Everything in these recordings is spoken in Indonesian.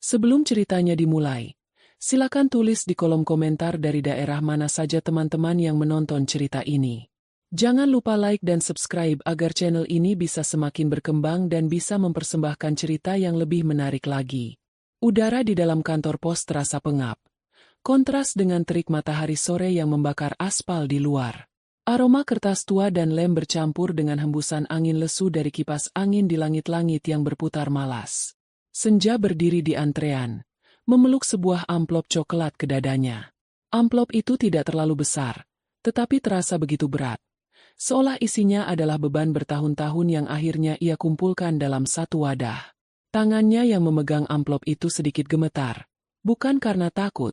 Sebelum ceritanya dimulai, silakan tulis di kolom komentar dari daerah mana saja teman-teman yang menonton cerita ini. Jangan lupa like dan subscribe agar channel ini bisa semakin berkembang dan bisa mempersembahkan cerita yang lebih menarik lagi. Udara di dalam kantor pos terasa pengap. Kontras dengan terik matahari sore yang membakar aspal di luar. Aroma kertas tua dan lem bercampur dengan hembusan angin lesu dari kipas angin di langit-langit yang berputar malas. Senja berdiri di antrean, memeluk sebuah amplop coklat ke dadanya. Amplop itu tidak terlalu besar, tetapi terasa begitu berat. Seolah isinya adalah beban bertahun-tahun yang akhirnya ia kumpulkan dalam satu wadah. Tangannya yang memegang amplop itu sedikit gemetar, bukan karena takut,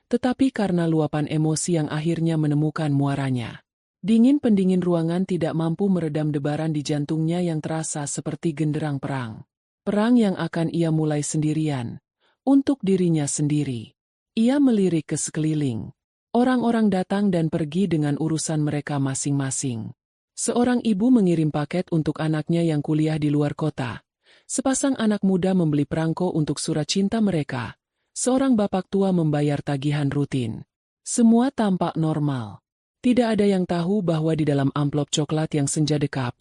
tetapi karena luapan emosi yang akhirnya menemukan muaranya. Dingin pendingin ruangan tidak mampu meredam debaran di jantungnya yang terasa seperti genderang perang. Perang yang akan ia mulai sendirian, untuk dirinya sendiri. Ia melirik ke sekeliling. Orang-orang datang dan pergi dengan urusan mereka masing-masing. Seorang ibu mengirim paket untuk anaknya yang kuliah di luar kota. Sepasang anak muda membeli perangko untuk surat cinta mereka. Seorang bapak tua membayar tagihan rutin. Semua tampak normal. Tidak ada yang tahu bahwa di dalam amplop coklat yang senja dekap,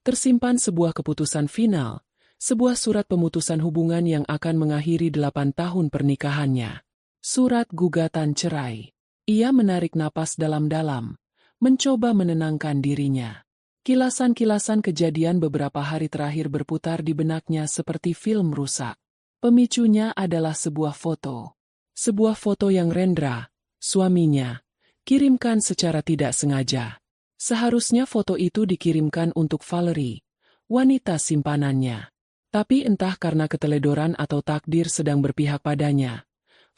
tersimpan sebuah keputusan final. Sebuah surat pemutusan hubungan yang akan mengakhiri 8 tahun pernikahannya. Surat gugatan cerai. Ia menarik napas dalam-dalam, mencoba menenangkan dirinya. Kilasan-kilasan kejadian beberapa hari terakhir berputar di benaknya seperti film rusak. Pemicunya adalah sebuah foto. Sebuah foto yang Rendra, suaminya, kirimkan secara tidak sengaja. Seharusnya foto itu dikirimkan untuk Valerie, wanita simpanannya. Tapi entah karena keteledoran atau takdir sedang berpihak padanya,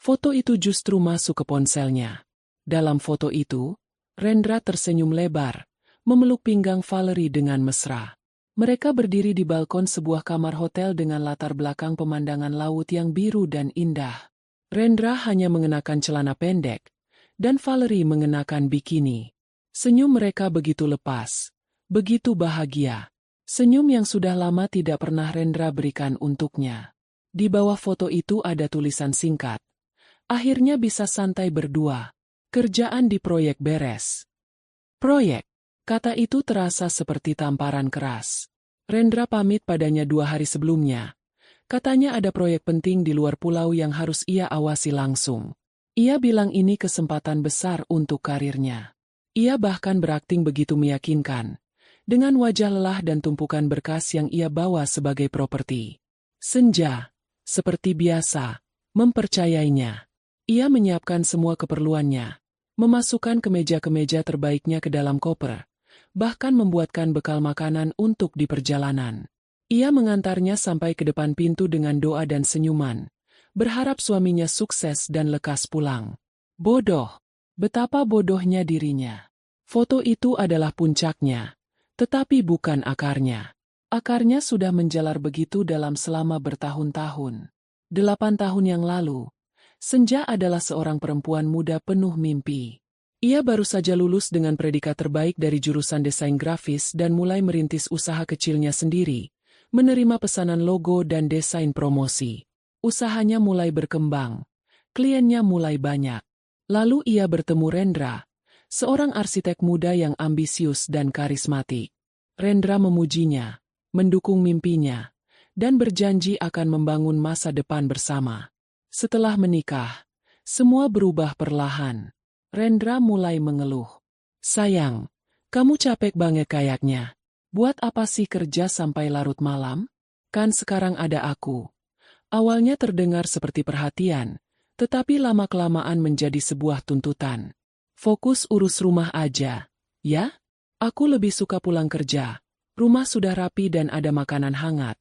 foto itu justru masuk ke ponselnya. Dalam foto itu, Rendra tersenyum lebar, memeluk pinggang Valerie dengan mesra. Mereka berdiri di balkon sebuah kamar hotel dengan latar belakang pemandangan laut yang biru dan indah. Rendra hanya mengenakan celana pendek, dan Valerie mengenakan bikini. Senyum mereka begitu lepas, begitu bahagia. Senyum yang sudah lama tidak pernah Rendra berikan untuknya. Di bawah foto itu ada tulisan singkat. Akhirnya bisa santai berdua. Kerjaan di proyek beres. Proyek. Kata itu terasa seperti tamparan keras. Rendra pamit padanya 2 hari sebelumnya. Katanya ada proyek penting di luar pulau yang harus ia awasi langsung. Ia bilang ini kesempatan besar untuk karirnya. Ia bahkan berakting begitu meyakinkan. Dengan wajah lelah dan tumpukan berkas yang ia bawa sebagai properti. Senja, seperti biasa, mempercayainya. Ia menyiapkan semua keperluannya, memasukkan kemeja-kemeja terbaiknya ke dalam koper, bahkan membuatkan bekal makanan untuk di perjalanan. Ia mengantarnya sampai ke depan pintu dengan doa dan senyuman, berharap suaminya sukses dan lekas pulang. Bodoh, betapa bodohnya dirinya. Foto itu adalah puncaknya. Tetapi bukan akarnya. Akarnya sudah menjalar begitu dalam selama bertahun-tahun. 8 tahun yang lalu, Senja adalah seorang perempuan muda penuh mimpi. Ia baru saja lulus dengan predikat terbaik dari jurusan desain grafis dan mulai merintis usaha kecilnya sendiri, menerima pesanan logo dan desain promosi. Usahanya mulai berkembang, kliennya mulai banyak. Lalu ia bertemu Rendra, seorang arsitek muda yang ambisius dan karismatik. Rendra memujinya, mendukung mimpinya, dan berjanji akan membangun masa depan bersama. Setelah menikah, semua berubah perlahan. Rendra mulai mengeluh. Sayang, kamu capek banget kayaknya. Buat apa sih kerja sampai larut malam? Kan sekarang ada aku. Awalnya terdengar seperti perhatian, tetapi lama-kelamaan menjadi sebuah tuntutan. Fokus urus rumah aja, ya? Aku lebih suka pulang kerja. Rumah sudah rapi dan ada makanan hangat.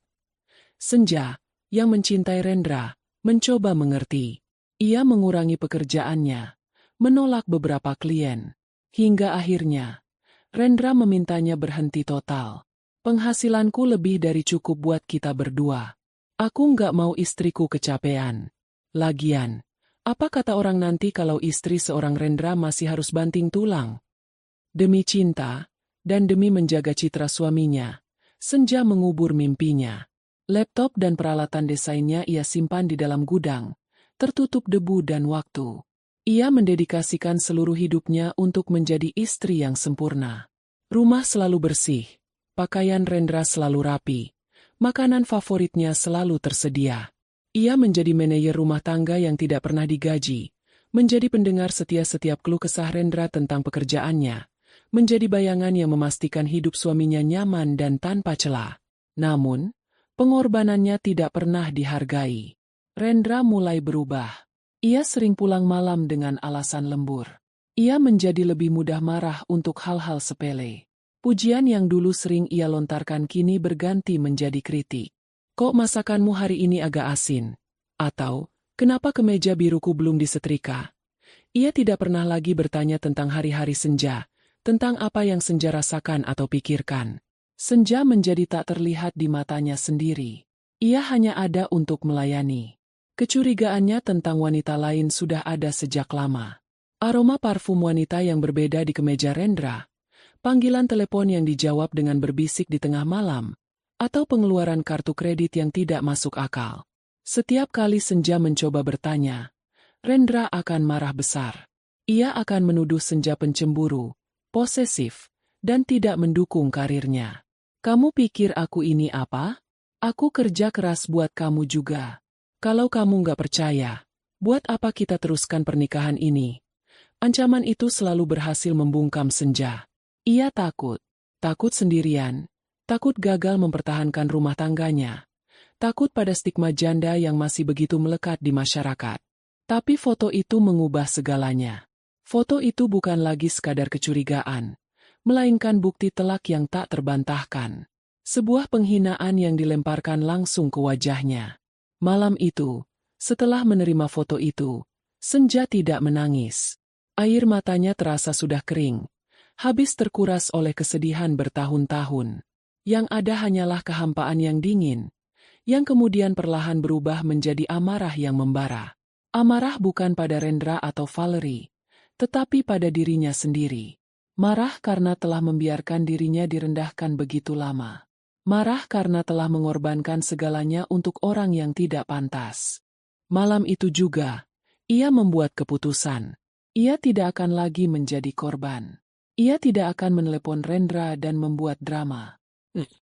Senja, yang mencintai Rendra, mencoba mengerti. Ia mengurangi pekerjaannya, menolak beberapa klien. Hingga akhirnya, Rendra memintanya berhenti total. Penghasilanku lebih dari cukup buat kita berdua. Aku nggak mau istriku kecapean. Lagian, apa kata orang nanti kalau istri seorang Rendra masih harus banting tulang? Demi cinta, dan demi menjaga citra suaminya, Senja mengubur mimpinya. Laptop dan peralatan desainnya ia simpan di dalam gudang, tertutup debu dan waktu. Ia mendedikasikan seluruh hidupnya untuk menjadi istri yang sempurna. Rumah selalu bersih, pakaian Rendra selalu rapi, makanan favoritnya selalu tersedia. Ia menjadi manajer rumah tangga yang tidak pernah digaji, menjadi pendengar setia setiap keluh kesah Rendra tentang pekerjaannya, menjadi bayangan yang memastikan hidup suaminya nyaman dan tanpa celah. Namun, pengorbanannya tidak pernah dihargai. Rendra mulai berubah. Ia sering pulang malam dengan alasan lembur. Ia menjadi lebih mudah marah untuk hal-hal sepele. Pujian yang dulu sering ia lontarkan kini berganti menjadi kritik. Kok masakanmu hari ini agak asin? Atau, kenapa kemeja biruku belum disetrika? Ia tidak pernah lagi bertanya tentang hari-hari senja, tentang apa yang senja rasakan atau pikirkan. Senja menjadi tak terlihat di matanya sendiri. Ia hanya ada untuk melayani. Kecurigaannya tentang wanita lain sudah ada sejak lama. Aroma parfum wanita yang berbeda di kemeja Rendra, panggilan telepon yang dijawab dengan berbisik di tengah malam, atau pengeluaran kartu kredit yang tidak masuk akal. Setiap kali Senja mencoba bertanya, Rendra akan marah besar. Ia akan menuduh Senja pencemburu, posesif, dan tidak mendukung karirnya. Kamu pikir aku ini apa? Aku kerja keras buat kamu juga. Kalau kamu nggak percaya, buat apa kita teruskan pernikahan ini? Ancaman itu selalu berhasil membungkam Senja. Ia takut. Takut sendirian. Takut gagal mempertahankan rumah tangganya. Takut pada stigma janda yang masih begitu melekat di masyarakat. Tapi foto itu mengubah segalanya. Foto itu bukan lagi sekadar kecurigaan, melainkan bukti telak yang tak terbantahkan. Sebuah penghinaan yang dilemparkan langsung ke wajahnya. Malam itu, setelah menerima foto itu, Senja tidak menangis. Air matanya terasa sudah kering, habis terkuras oleh kesedihan bertahun-tahun. Yang ada hanyalah kehampaan yang dingin, yang kemudian perlahan berubah menjadi amarah yang membara. Amarah bukan pada Rendra atau Valerie, tetapi pada dirinya sendiri. Marah karena telah membiarkan dirinya direndahkan begitu lama. Marah karena telah mengorbankan segalanya untuk orang yang tidak pantas. Malam itu juga, ia membuat keputusan. Ia tidak akan lagi menjadi korban. Ia tidak akan menelepon Rendra dan membuat drama.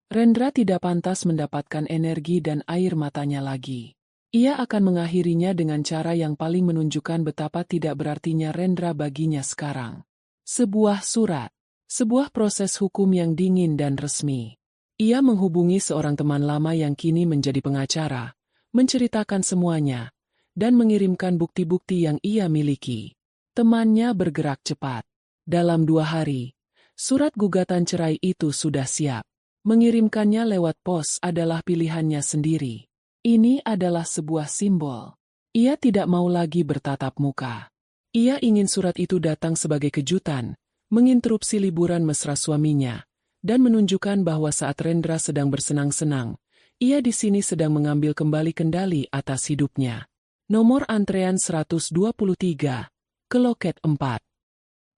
Rendra tidak pantas mendapatkan energi dan air matanya lagi. Ia akan mengakhirinya dengan cara yang paling menunjukkan betapa tidak berartinya Rendra baginya sekarang. Sebuah surat. Sebuah proses hukum yang dingin dan resmi. Ia menghubungi seorang teman lama yang kini menjadi pengacara, menceritakan semuanya, dan mengirimkan bukti-bukti yang ia miliki. Temannya bergerak cepat. Dalam 2 hari, surat gugatan cerai itu sudah siap. Mengirimkannya lewat pos adalah pilihannya sendiri. Ini adalah sebuah simbol. Ia tidak mau lagi bertatap muka. Ia ingin surat itu datang sebagai kejutan, menginterupsi liburan mesra suaminya, dan menunjukkan bahwa saat Rendra sedang bersenang-senang, ia di sini sedang mengambil kembali kendali atas hidupnya. Nomor antrean 123, ke loket 4.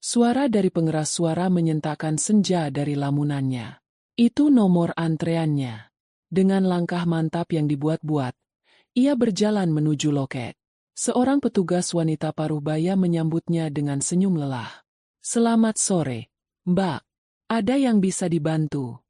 Suara dari pengeras suara menyentakkan Senja dari lamunannya. Itu nomor antreannya. Dengan langkah mantap yang dibuat-buat, ia berjalan menuju loket. Seorang petugas wanita paruh baya menyambutnya dengan senyum lelah. Selamat sore, Mbak. Ada yang bisa dibantu?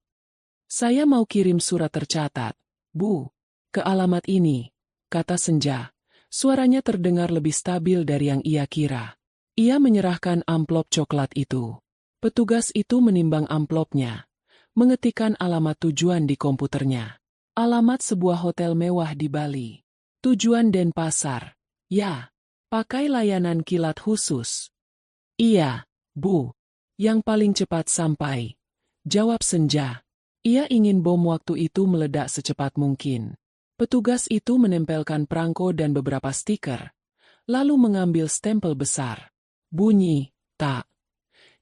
Saya mau kirim surat tercatat, Bu. Ke alamat ini, kata Senja. Suaranya terdengar lebih stabil dari yang ia kira. Ia menyerahkan amplop coklat itu. Petugas itu menimbang amplopnya, mengetikkan alamat tujuan di komputernya. Alamat sebuah hotel mewah di Bali. Tujuan Denpasar. Ya, pakai layanan kilat khusus. Iya, Bu. Yang paling cepat sampai. Jawab Senja. Ia ingin bom waktu itu meledak secepat mungkin. Petugas itu menempelkan perangko dan beberapa stiker, lalu mengambil stempel besar. Bunyi, tak.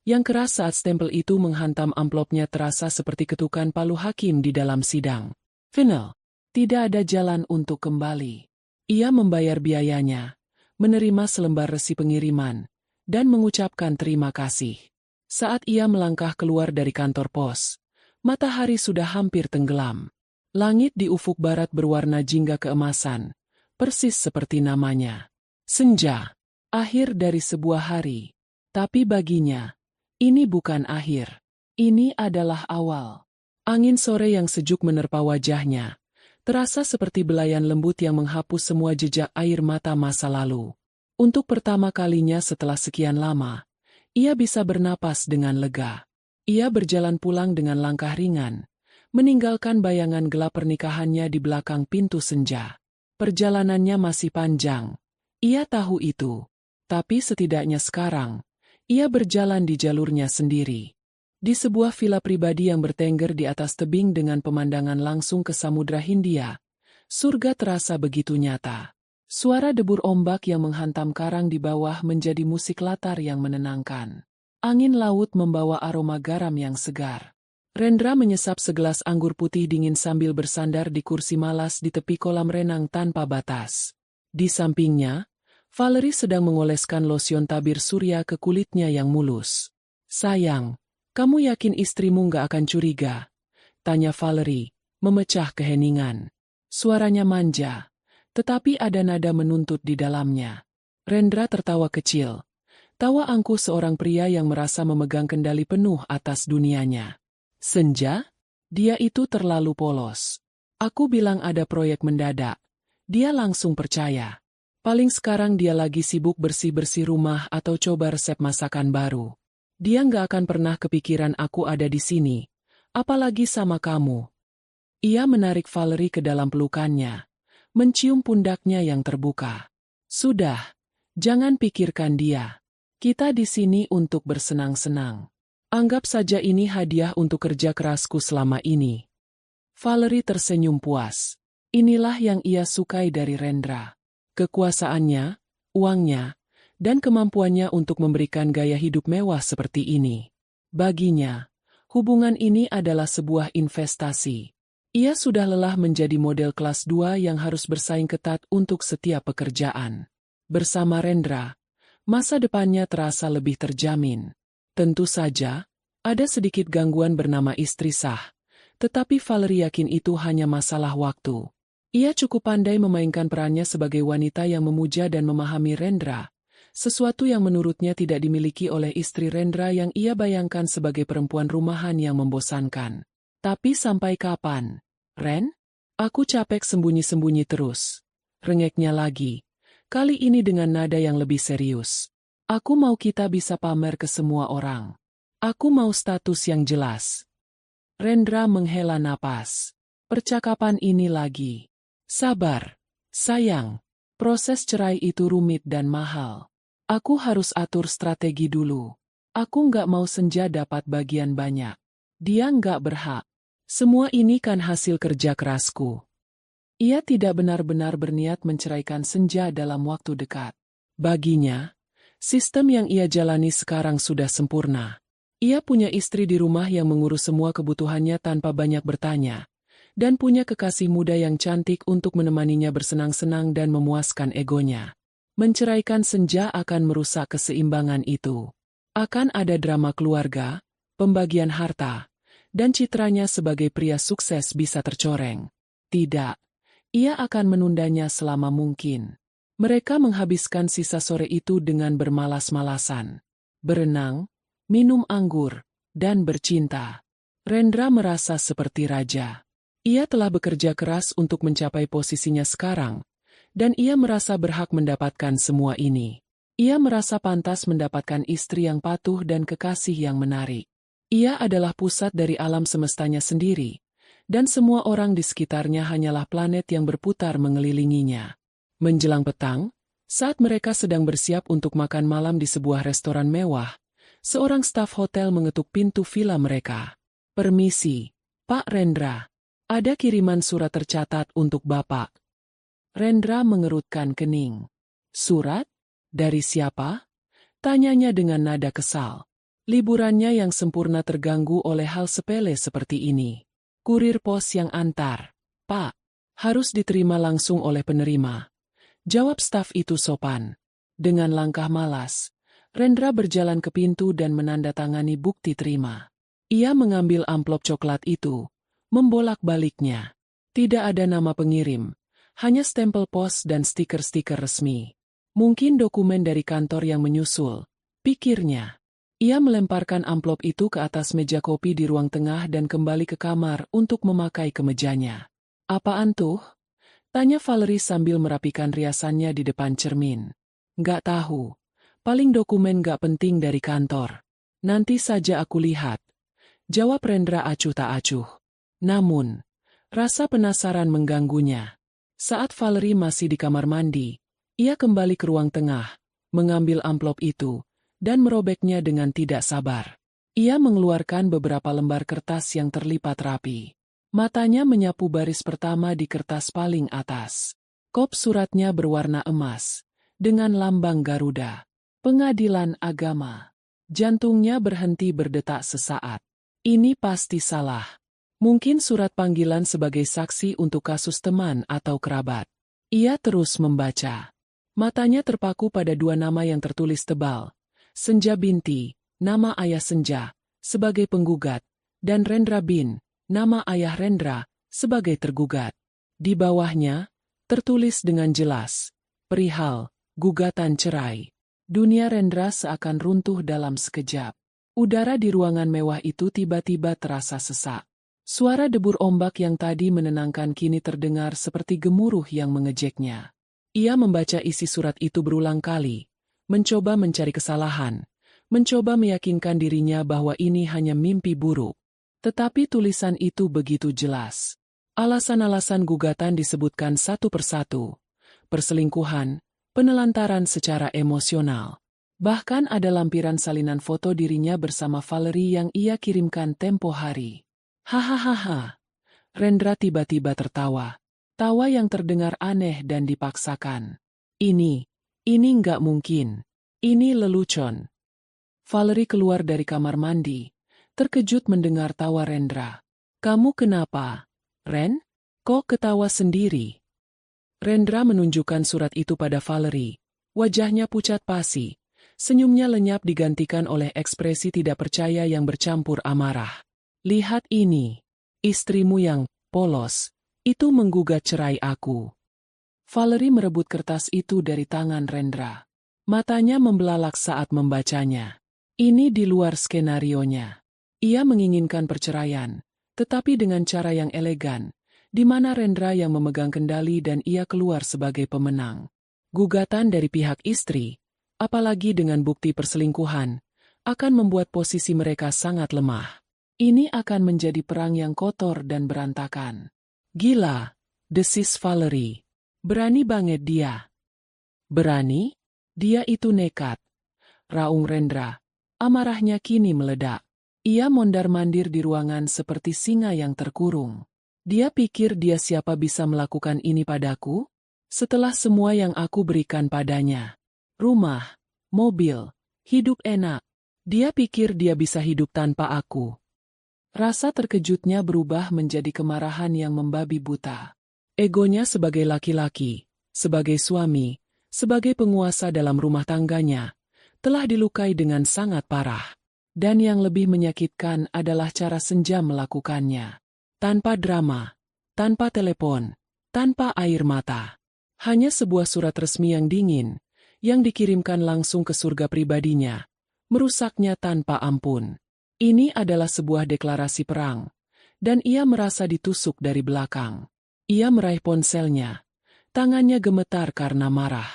Yang keras saat stempel itu menghantam amplopnya terasa seperti ketukan palu hakim di dalam sidang. Final. Tidak ada jalan untuk kembali. Ia membayar biayanya, menerima selembar resi pengiriman, dan mengucapkan terima kasih. Saat ia melangkah keluar dari kantor pos, matahari sudah hampir tenggelam. Langit di ufuk barat berwarna jingga keemasan, persis seperti namanya. Senja, akhir dari sebuah hari. Tapi baginya, ini bukan akhir. Ini adalah awal. Angin sore yang sejuk menerpa wajahnya, terasa seperti belayan lembut yang menghapus semua jejak air mata masa lalu. Untuk pertama kalinya setelah sekian lama, ia bisa bernapas dengan lega. Ia berjalan pulang dengan langkah ringan, meninggalkan bayangan gelap pernikahannya di belakang pintu senja. Perjalanannya masih panjang. Ia tahu itu. Tapi setidaknya sekarang, ia berjalan di jalurnya sendiri. Di sebuah villa pribadi yang bertengger di atas tebing dengan pemandangan langsung ke Samudra Hindia, surga terasa begitu nyata. Suara debur ombak yang menghantam karang di bawah menjadi musik latar yang menenangkan. Angin laut membawa aroma garam yang segar. Rendra menyesap segelas anggur putih dingin sambil bersandar di kursi malas di tepi kolam renang tanpa batas. Di sampingnya, Valerie sedang mengoleskan losion tabir surya ke kulitnya yang mulus. "Sayang, kamu yakin istrimu nggak akan curiga?" tanya Valerie, memecah keheningan. Suaranya manja, tetapi ada nada menuntut di dalamnya. Rendra tertawa kecil. Tawa angkuh seorang pria yang merasa memegang kendali penuh atas dunianya. "Senja? Dia itu terlalu polos. Aku bilang ada proyek mendadak. Dia langsung percaya. Paling sekarang dia lagi sibuk bersih-bersih rumah atau coba resep masakan baru. Dia nggak akan pernah kepikiran aku ada di sini, apalagi sama kamu." Ia menarik Valerie ke dalam pelukannya, mencium pundaknya yang terbuka. "Sudah, jangan pikirkan dia. Kita di sini untuk bersenang-senang. Anggap saja ini hadiah untuk kerja kerasku selama ini." Valerie tersenyum puas. Inilah yang ia sukai dari Rendra. Kekuasaannya, uangnya, dan kemampuannya untuk memberikan gaya hidup mewah seperti ini. Baginya, hubungan ini adalah sebuah investasi. Ia sudah lelah menjadi model kelas 2 yang harus bersaing ketat untuk setiap pekerjaan. Bersama Rendra, masa depannya terasa lebih terjamin. Tentu saja, ada sedikit gangguan bernama istri sah, tetapi Valerie yakin itu hanya masalah waktu. Ia cukup pandai memainkan perannya sebagai wanita yang memuja dan memahami Rendra, sesuatu yang menurutnya tidak dimiliki oleh istri Rendra yang ia bayangkan sebagai perempuan rumahan yang membosankan. "Tapi sampai kapan, Ren? Aku capek sembunyi-sembunyi terus," rengeknya lagi, kali ini dengan nada yang lebih serius. "Aku mau kita bisa pamer ke semua orang. Aku mau status yang jelas." Rendra menghela napas. Percakapan ini lagi. "Sabar, sayang. Proses cerai itu rumit dan mahal. Aku harus atur strategi dulu. Aku nggak mau Senja dapat bagian banyak. Dia nggak berhak. Semua ini kan hasil kerja kerasku." Ia tidak benar-benar berniat menceraikan Senja dalam waktu dekat. Baginya, sistem yang ia jalani sekarang sudah sempurna. Ia punya istri di rumah yang mengurus semua kebutuhannya tanpa banyak bertanya, dan punya kekasih muda yang cantik untuk menemaninya bersenang-senang dan memuaskan egonya. Menceraikan Senja akan merusak keseimbangan itu. Akan ada drama keluarga, pembagian harta, dan citranya sebagai pria sukses bisa tercoreng. Tidak, ia akan menundanya selama mungkin. Mereka menghabiskan sisa sore itu dengan bermalas-malasan, berenang, minum anggur, dan bercinta. Rendra merasa seperti raja. Ia telah bekerja keras untuk mencapai posisinya sekarang, dan ia merasa berhak mendapatkan semua ini. Ia merasa pantas mendapatkan istri yang patuh dan kekasih yang menarik. Ia adalah pusat dari alam semestanya sendiri, dan semua orang di sekitarnya hanyalah planet yang berputar mengelilinginya. Menjelang petang, saat mereka sedang bersiap untuk makan malam di sebuah restoran mewah, seorang staf hotel mengetuk pintu villa mereka. "Permisi, Pak Rendra. Ada kiriman surat tercatat untuk Bapak." Rendra mengerutkan kening. "Surat? Dari siapa?" tanyanya dengan nada kesal. Liburannya yang sempurna terganggu oleh hal sepele seperti ini. "Kurir pos yang antar, Pak. Harus diterima langsung oleh penerima," jawab staf itu sopan. Dengan langkah malas, Rendra berjalan ke pintu dan menandatangani bukti terima. Ia mengambil amplop coklat itu, membolak-baliknya. Tidak ada nama pengirim, hanya stempel pos dan stiker-stiker resmi. Mungkin dokumen dari kantor yang menyusul, pikirnya. Ia melemparkan amplop itu ke atas meja kopi di ruang tengah dan kembali ke kamar untuk memakai kemejanya. Apaan tuh? Tanya Valerie sambil merapikan riasannya di depan cermin. Nggak tahu. Paling dokumen nggak penting dari kantor. Nanti saja aku lihat. Jawab Rendra acuh tak acuh. Namun, rasa penasaran mengganggunya. Saat Valerie masih di kamar mandi, ia kembali ke ruang tengah, mengambil amplop itu, dan merobeknya dengan tidak sabar. Ia mengeluarkan beberapa lembar kertas yang terlipat rapi. Matanya menyapu baris pertama di kertas paling atas. Kop suratnya berwarna emas, dengan lambang Garuda. Pengadilan Agama. Jantungnya berhenti berdetak sesaat. Ini pasti salah. Mungkin surat panggilan sebagai saksi untuk kasus teman atau kerabat. Ia terus membaca. Matanya terpaku pada dua nama yang tertulis tebal. Senja binti, nama ayah Senja, sebagai penggugat, dan Rendra bin, nama ayah Rendra, sebagai tergugat. Di bawahnya, tertulis dengan jelas, perihal, gugatan cerai. Dunia Rendra seakan runtuh dalam sekejap. Udara di ruangan mewah itu tiba-tiba terasa sesak. Suara debur ombak yang tadi menenangkan kini terdengar seperti gemuruh yang mengejeknya. Ia membaca isi surat itu berulang kali. Mencoba mencari kesalahan, mencoba meyakinkan dirinya bahwa ini hanya mimpi buruk. Tetapi tulisan itu begitu jelas. Alasan-alasan gugatan disebutkan satu persatu. Perselingkuhan, penelantaran secara emosional. Bahkan ada lampiran salinan foto dirinya bersama Valerie yang ia kirimkan tempo hari. Hahaha. Rendra tiba-tiba tertawa. Tawa yang terdengar aneh dan Dipaksakan. Ini nggak mungkin. Ini lelucon. Valerie keluar dari kamar mandi, terkejut mendengar tawa Rendra. Kamu kenapa, Ren? Kok ketawa sendiri? Rendra menunjukkan surat itu pada Valerie. Wajahnya pucat pasi. Senyumnya lenyap digantikan oleh ekspresi tidak percaya yang bercampur amarah. Lihat ini. Istrimu yang polos, itu menggugat cerai aku. Valerie merebut kertas itu dari tangan Rendra. Matanya membelalak saat membacanya. Ini di luar skenarionya. Ia menginginkan perceraian, tetapi dengan cara yang elegan, di mana Rendra yang memegang kendali dan ia keluar sebagai pemenang. Gugatan dari pihak istri, apalagi dengan bukti perselingkuhan, akan membuat posisi mereka sangat lemah. Ini akan menjadi perang yang kotor dan berantakan. Gila, desis Valerie. Berani banget dia. Berani? Dia itu nekat. Raung Rendra. Amarahnya kini meledak. Ia mondar-mandir di ruangan seperti singa yang terkurung. Dia pikir dia siapa bisa melakukan ini padaku? Setelah semua yang aku berikan padanya. Rumah, mobil, hidup enak. Dia pikir dia bisa hidup tanpa aku. Rasa terkejutnya berubah menjadi kemarahan yang membabi buta. Egonya sebagai laki-laki, sebagai suami, sebagai penguasa dalam rumah tangganya, telah dilukai dengan sangat parah. Dan yang lebih menyakitkan adalah cara Senja melakukannya. Tanpa drama, tanpa telepon, tanpa air mata. Hanya sebuah surat resmi yang dingin, yang dikirimkan langsung ke surga pribadinya, merusaknya tanpa ampun. Ini adalah sebuah deklarasi perang, dan ia merasa ditusuk dari belakang. Ia meraih ponselnya. Tangannya gemetar karena marah.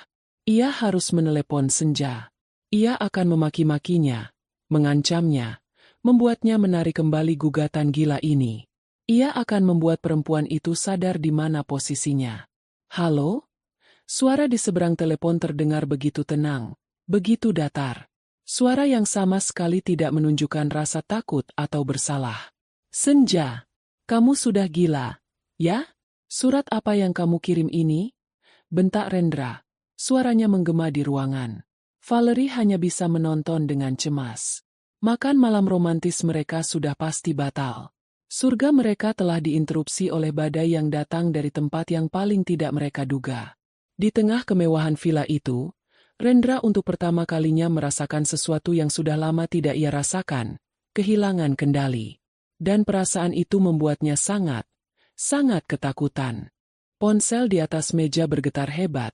Ia harus menelepon Senja. Ia akan memaki-makinya, mengancamnya, membuatnya menarik kembali gugatan gila ini. Ia akan membuat perempuan itu sadar di mana posisinya. Halo? Suara di seberang telepon terdengar begitu tenang, begitu datar. Suara yang sama sekali tidak menunjukkan rasa takut atau bersalah. Senja, kamu sudah gila, ya? Surat apa yang kamu kirim ini? Bentak Rendra. Suaranya menggema di ruangan. Valerie hanya bisa menonton dengan cemas. Makan malam romantis mereka sudah pasti batal. Surga mereka telah diinterupsi oleh badai yang datang dari tempat yang paling tidak mereka duga. Di tengah kemewahan villa itu, Rendra untuk pertama kalinya merasakan sesuatu yang sudah lama tidak ia rasakan, kehilangan kendali. Dan perasaan itu membuatnya sangat sangat ketakutan. Ponsel di atas meja bergetar hebat,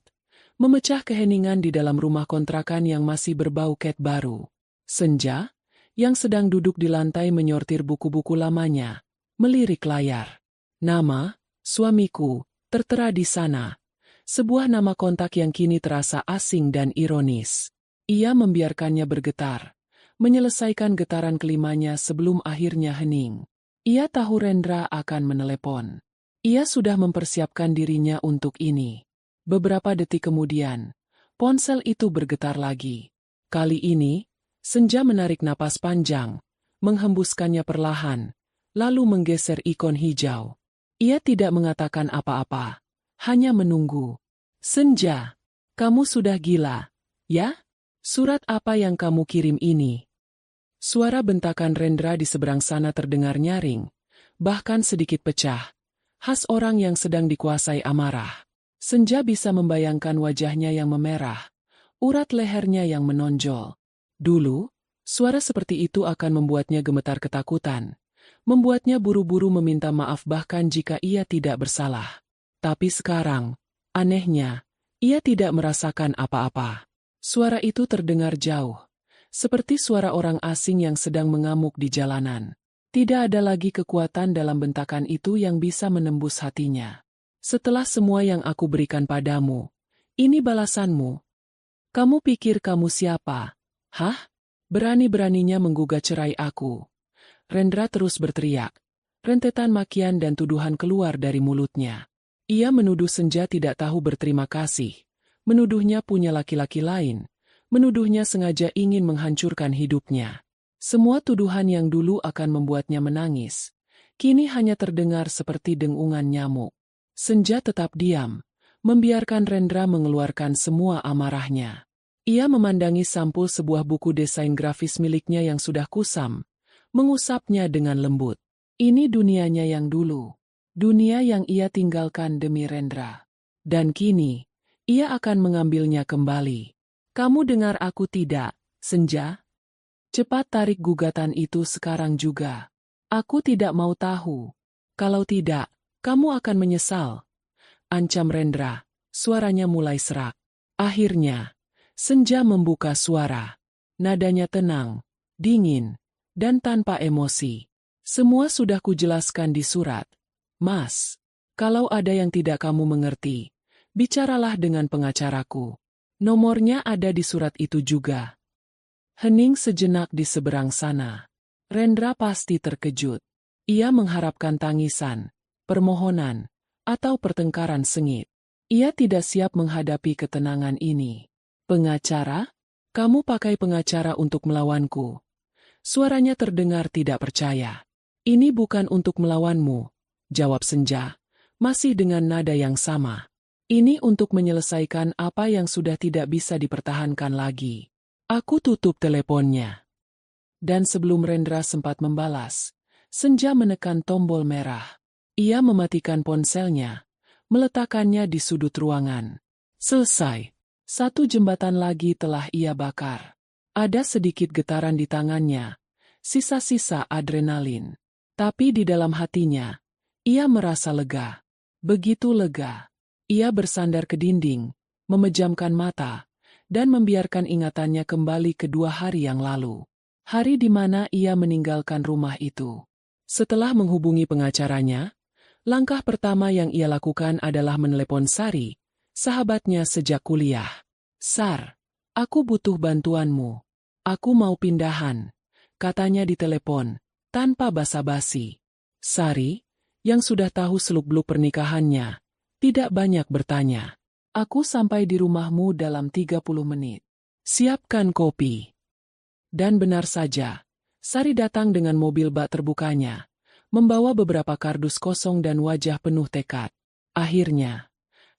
memecah keheningan di dalam rumah kontrakan yang masih berbau cat baru. Senja, yang sedang duduk di lantai menyortir buku-buku lamanya, melirik layar. Nama, suamiku, tertera di sana. Sebuah nama kontak yang kini terasa asing dan ironis. Ia membiarkannya bergetar, menyelesaikan getaran kelimanya sebelum akhirnya hening. Ia tahu Rendra akan menelepon. Ia sudah mempersiapkan dirinya untuk ini. Beberapa detik kemudian, ponsel itu bergetar lagi. Kali ini, Senja menarik napas panjang, menghembuskannya perlahan, lalu menggeser ikon hijau. Ia tidak mengatakan apa-apa, hanya menunggu. Senja, kamu sudah gila, ya? Surat apa yang kamu kirim ini? Suara bentakan Rendra di seberang sana terdengar nyaring, bahkan sedikit pecah. Khas orang yang sedang dikuasai amarah. Senja bisa membayangkan wajahnya yang memerah, urat lehernya yang menonjol. Dulu, suara seperti itu akan membuatnya gemetar ketakutan, membuatnya buru-buru meminta maaf bahkan jika ia tidak bersalah. Tapi sekarang, anehnya, ia tidak merasakan apa-apa. Suara itu terdengar jauh, seperti suara orang asing yang sedang mengamuk di jalanan. Tidak ada lagi kekuatan dalam bentakan itu yang bisa menembus hatinya. Setelah semua yang aku berikan padamu, ini balasanmu. Kamu pikir kamu siapa? Hah? Berani-beraninya menggugat cerai aku. Rendra terus berteriak. Rentetan makian dan tuduhan keluar dari mulutnya. Ia menuduh Senja tidak tahu berterima kasih. Menuduhnya punya laki-laki lain. Menuduhnya sengaja ingin menghancurkan hidupnya. Semua tuduhan yang dulu akan membuatnya menangis, kini hanya terdengar seperti dengungan nyamuk. Senja tetap diam, membiarkan Rendra mengeluarkan semua amarahnya. Ia memandangi sampul sebuah buku desain grafis miliknya yang sudah kusam, mengusapnya dengan lembut. Ini dunianya yang dulu, dunia yang ia tinggalkan demi Rendra. Dan kini, ia akan mengambilnya kembali. Kamu dengar aku tidak, Senja? Cepat tarik gugatan itu sekarang juga. Aku tidak mau tahu. Kalau tidak, kamu akan menyesal. Ancam Rendra, suaranya mulai serak. Akhirnya, Senja membuka suara. Nadanya tenang, dingin, dan tanpa emosi. Semua sudah kujelaskan di surat. Mas, kalau ada yang tidak kamu mengerti, bicaralah dengan pengacaraku. Nomornya ada di surat itu juga. Hening sejenak di seberang sana. Rendra pasti terkejut. Ia mengharapkan tangisan, permohonan, atau pertengkaran sengit. Ia tidak siap menghadapi ketenangan ini. Pengacara? Kamu pakai pengacara untuk melawanku. Suaranya terdengar tidak percaya. Ini bukan untuk melawanmu, jawab Senja, masih dengan nada yang sama. Ini untuk menyelesaikan apa yang sudah tidak bisa dipertahankan lagi. Aku tutup teleponnya. Dan sebelum Rendra sempat membalas, Senja menekan tombol merah. Ia mematikan ponselnya, meletakkannya di sudut ruangan. Selesai. Satu jembatan lagi telah ia bakar. Ada sedikit getaran di tangannya, sisa-sisa adrenalin. Tapi di dalam hatinya, ia merasa lega. Begitu lega. Ia bersandar ke dinding, memejamkan mata, dan membiarkan ingatannya kembali ke 2 hari yang lalu. Hari di mana ia meninggalkan rumah itu. Setelah menghubungi pengacaranya, langkah pertama yang ia lakukan adalah menelepon Sari, sahabatnya sejak kuliah. Sar, aku butuh bantuanmu. Aku mau pindahan, katanya di telepon, tanpa basa-basi. Sari, yang sudah tahu seluk-beluk pernikahannya, tidak banyak bertanya. Aku sampai di rumahmu dalam 30 menit. Siapkan kopi. Dan benar saja, Sari datang dengan mobil bak terbukanya, membawa beberapa kardus kosong dan wajah penuh tekad. Akhirnya,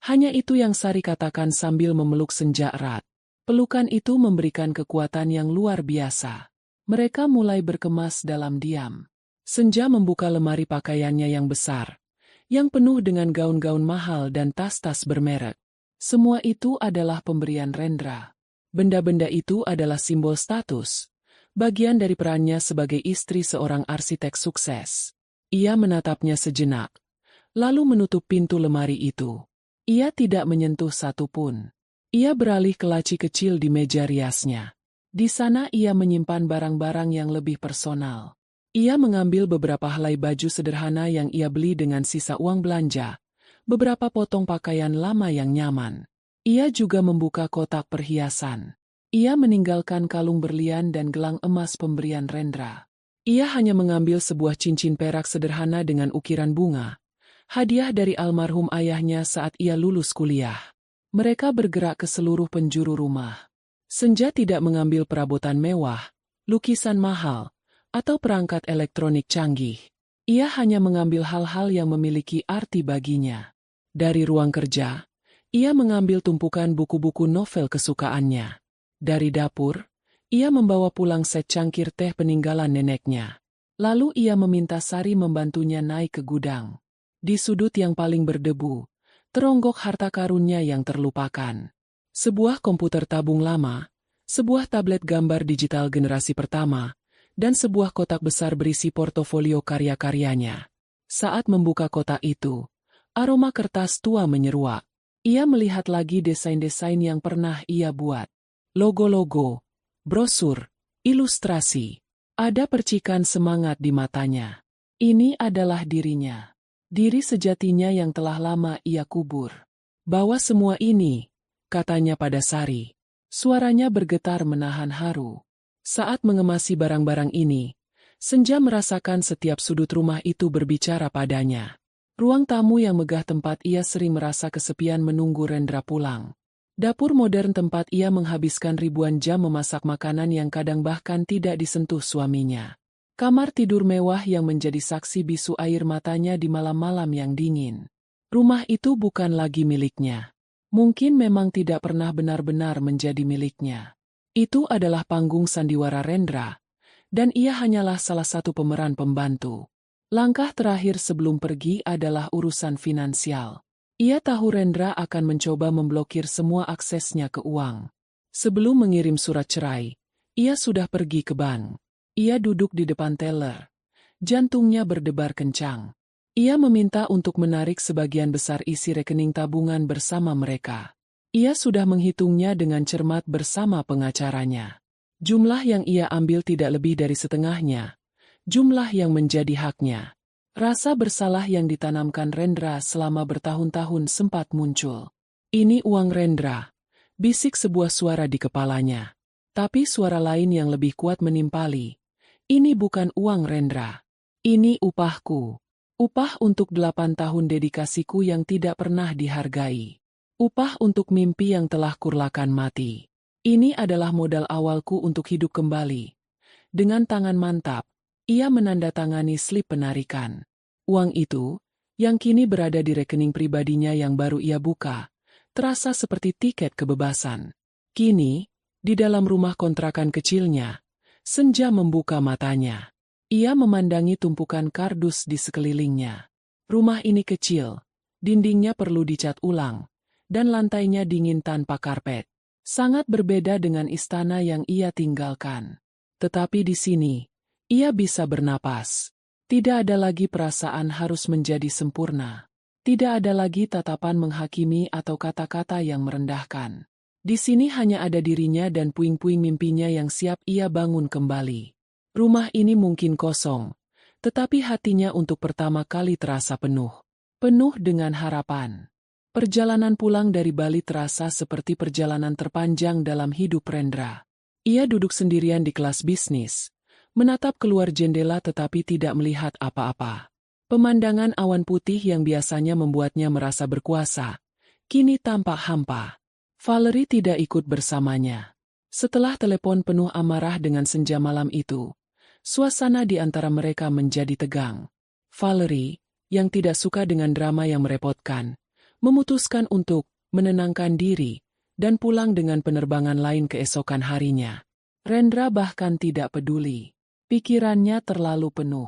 hanya itu yang Sari katakan sambil memeluk Senja erat. Pelukan itu memberikan kekuatan yang luar biasa. Mereka mulai berkemas dalam diam. Senja membuka lemari pakaiannya yang besar, yang penuh dengan gaun-gaun mahal dan tas-tas bermerek. Semua itu adalah pemberian Rendra. Benda-benda itu adalah simbol status, bagian dari perannya sebagai istri seorang arsitek sukses. Ia menatapnya sejenak, lalu menutup pintu lemari itu. Ia tidak menyentuh satupun. Ia beralih ke laci kecil di meja riasnya. Di sana ia menyimpan barang-barang yang lebih personal. Ia mengambil beberapa helai baju sederhana yang ia beli dengan sisa uang belanja, beberapa potong pakaian lama yang nyaman. Ia juga membuka kotak perhiasan. Ia meninggalkan kalung berlian dan gelang emas pemberian Rendra. Ia hanya mengambil sebuah cincin perak sederhana dengan ukiran bunga, hadiah dari almarhum ayahnya saat ia lulus kuliah. Mereka bergerak ke seluruh penjuru rumah. Senja tidak mengambil perabotan mewah, lukisan mahal, atau perangkat elektronik canggih. Ia hanya mengambil hal-hal yang memiliki arti baginya. Dari ruang kerja, ia mengambil tumpukan buku-buku novel kesukaannya. Dari dapur, ia membawa pulang set cangkir teh peninggalan neneknya. Lalu ia meminta Sari membantunya naik ke gudang. Di sudut yang paling berdebu, teronggok harta karunnya yang terlupakan. Sebuah komputer tabung lama, sebuah tablet gambar digital generasi pertama, dan sebuah kotak besar berisi portofolio karya-karyanya. Saat membuka kotak itu, aroma kertas tua menyeruak. Ia melihat lagi desain-desain yang pernah ia buat. Logo-logo, brosur, ilustrasi. Ada percikan semangat di matanya. Ini adalah dirinya. Diri sejatinya yang telah lama ia kubur. Bawa semua ini, katanya pada Sari. Suaranya bergetar menahan haru. Saat mengemasi barang-barang ini, Senja merasakan setiap sudut rumah itu berbicara padanya. Ruang tamu yang megah tempat ia sering merasa kesepian menunggu Rendra pulang. Dapur modern tempat ia menghabiskan ribuan jam memasak makanan yang kadang bahkan tidak disentuh suaminya. Kamar tidur mewah yang menjadi saksi bisu air matanya di malam-malam yang dingin. Rumah itu bukan lagi miliknya. Mungkin memang tidak pernah benar-benar menjadi miliknya. Itu adalah panggung sandiwara Rendra, dan ia hanyalah salah satu pemeran pembantu. Langkah terakhir sebelum pergi adalah urusan finansial. Ia tahu Rendra akan mencoba memblokir semua aksesnya ke uang. Sebelum mengirim surat cerai, ia sudah pergi ke bank. Ia duduk di depan teller. Jantungnya berdebar kencang. Ia meminta untuk menarik sebagian besar isi rekening tabungan bersama mereka. Ia sudah menghitungnya dengan cermat bersama pengacaranya. Jumlah yang ia ambil tidak lebih dari setengahnya. Jumlah yang menjadi haknya. Rasa bersalah yang ditanamkan Rendra selama bertahun-tahun sempat muncul. Ini uang Rendra, bisik sebuah suara di kepalanya. Tapi suara lain yang lebih kuat menimpali. Ini bukan uang Rendra. Ini upahku. Upah untuk 8 tahun dedikasiku yang tidak pernah dihargai. Upah untuk mimpi yang telah kurlakan mati. Ini adalah modal awalku untuk hidup kembali. Dengan tangan mantap, ia menandatangani slip penarikan. Uang itu, yang kini berada di rekening pribadinya yang baru ia buka, terasa seperti tiket kebebasan. Kini, di dalam rumah kontrakan kecilnya, Senja membuka matanya. Ia memandangi tumpukan kardus di sekelilingnya. Rumah ini kecil, dindingnya perlu dicat ulang, dan lantainya dingin tanpa karpet. Sangat berbeda dengan istana yang ia tinggalkan. Tetapi di sini, ia bisa bernapas. Tidak ada lagi perasaan harus menjadi sempurna. Tidak ada lagi tatapan menghakimi atau kata-kata yang merendahkan. Di sini hanya ada dirinya dan puing-puing mimpinya yang siap ia bangun kembali. Rumah ini mungkin kosong, tetapi hatinya untuk pertama kali terasa penuh. Penuh dengan harapan. Perjalanan pulang dari Bali terasa seperti perjalanan terpanjang dalam hidup Rendra. Ia duduk sendirian di kelas bisnis, menatap keluar jendela tetapi tidak melihat apa-apa. Pemandangan awan putih yang biasanya membuatnya merasa berkuasa, kini tampak hampa. Valerie tidak ikut bersamanya. Setelah telepon penuh amarah dengan Senja malam itu, suasana di antara mereka menjadi tegang. Valerie, yang tidak suka dengan drama yang merepotkan, memutuskan untuk menenangkan diri dan pulang dengan penerbangan lain keesokan harinya. Rendra bahkan tidak peduli. Pikirannya terlalu penuh.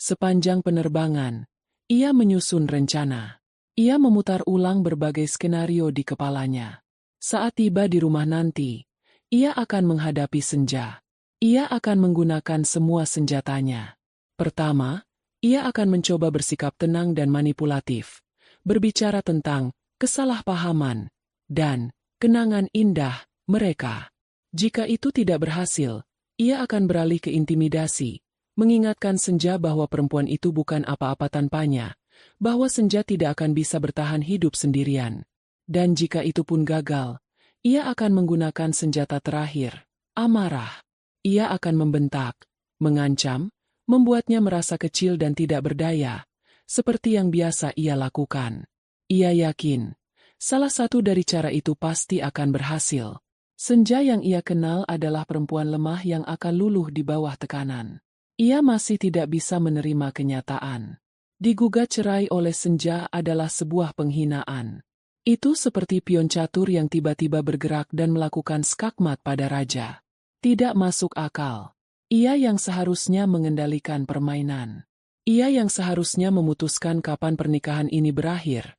Sepanjang penerbangan, ia menyusun rencana. Ia memutar ulang berbagai skenario di kepalanya. Saat tiba di rumah nanti, ia akan menghadapi Senja. Ia akan menggunakan semua senjatanya. Pertama, Ia akan mencoba bersikap tenang dan manipulatif, berbicara tentang kesalahpahaman dan kenangan indah mereka. Jika itu tidak berhasil, ia akan beralih ke intimidasi, mengingatkan Senja bahwa perempuan itu bukan apa-apa tanpanya, bahwa Senja tidak akan bisa bertahan hidup sendirian. Dan jika itu pun gagal, ia akan menggunakan senjata terakhir, amarah. Ia akan membentak, mengancam, membuatnya merasa kecil dan tidak berdaya, seperti yang biasa ia lakukan. Ia yakin, salah satu dari cara itu pasti akan berhasil. Senja yang ia kenal adalah perempuan lemah yang akan luluh di bawah tekanan. Ia masih tidak bisa menerima kenyataan. Digugat cerai oleh Senja adalah sebuah penghinaan. Itu seperti pion catur yang tiba-tiba bergerak dan melakukan skakmat pada raja. Tidak masuk akal. Ia yang seharusnya mengendalikan permainan. Ia yang seharusnya memutuskan kapan pernikahan ini berakhir.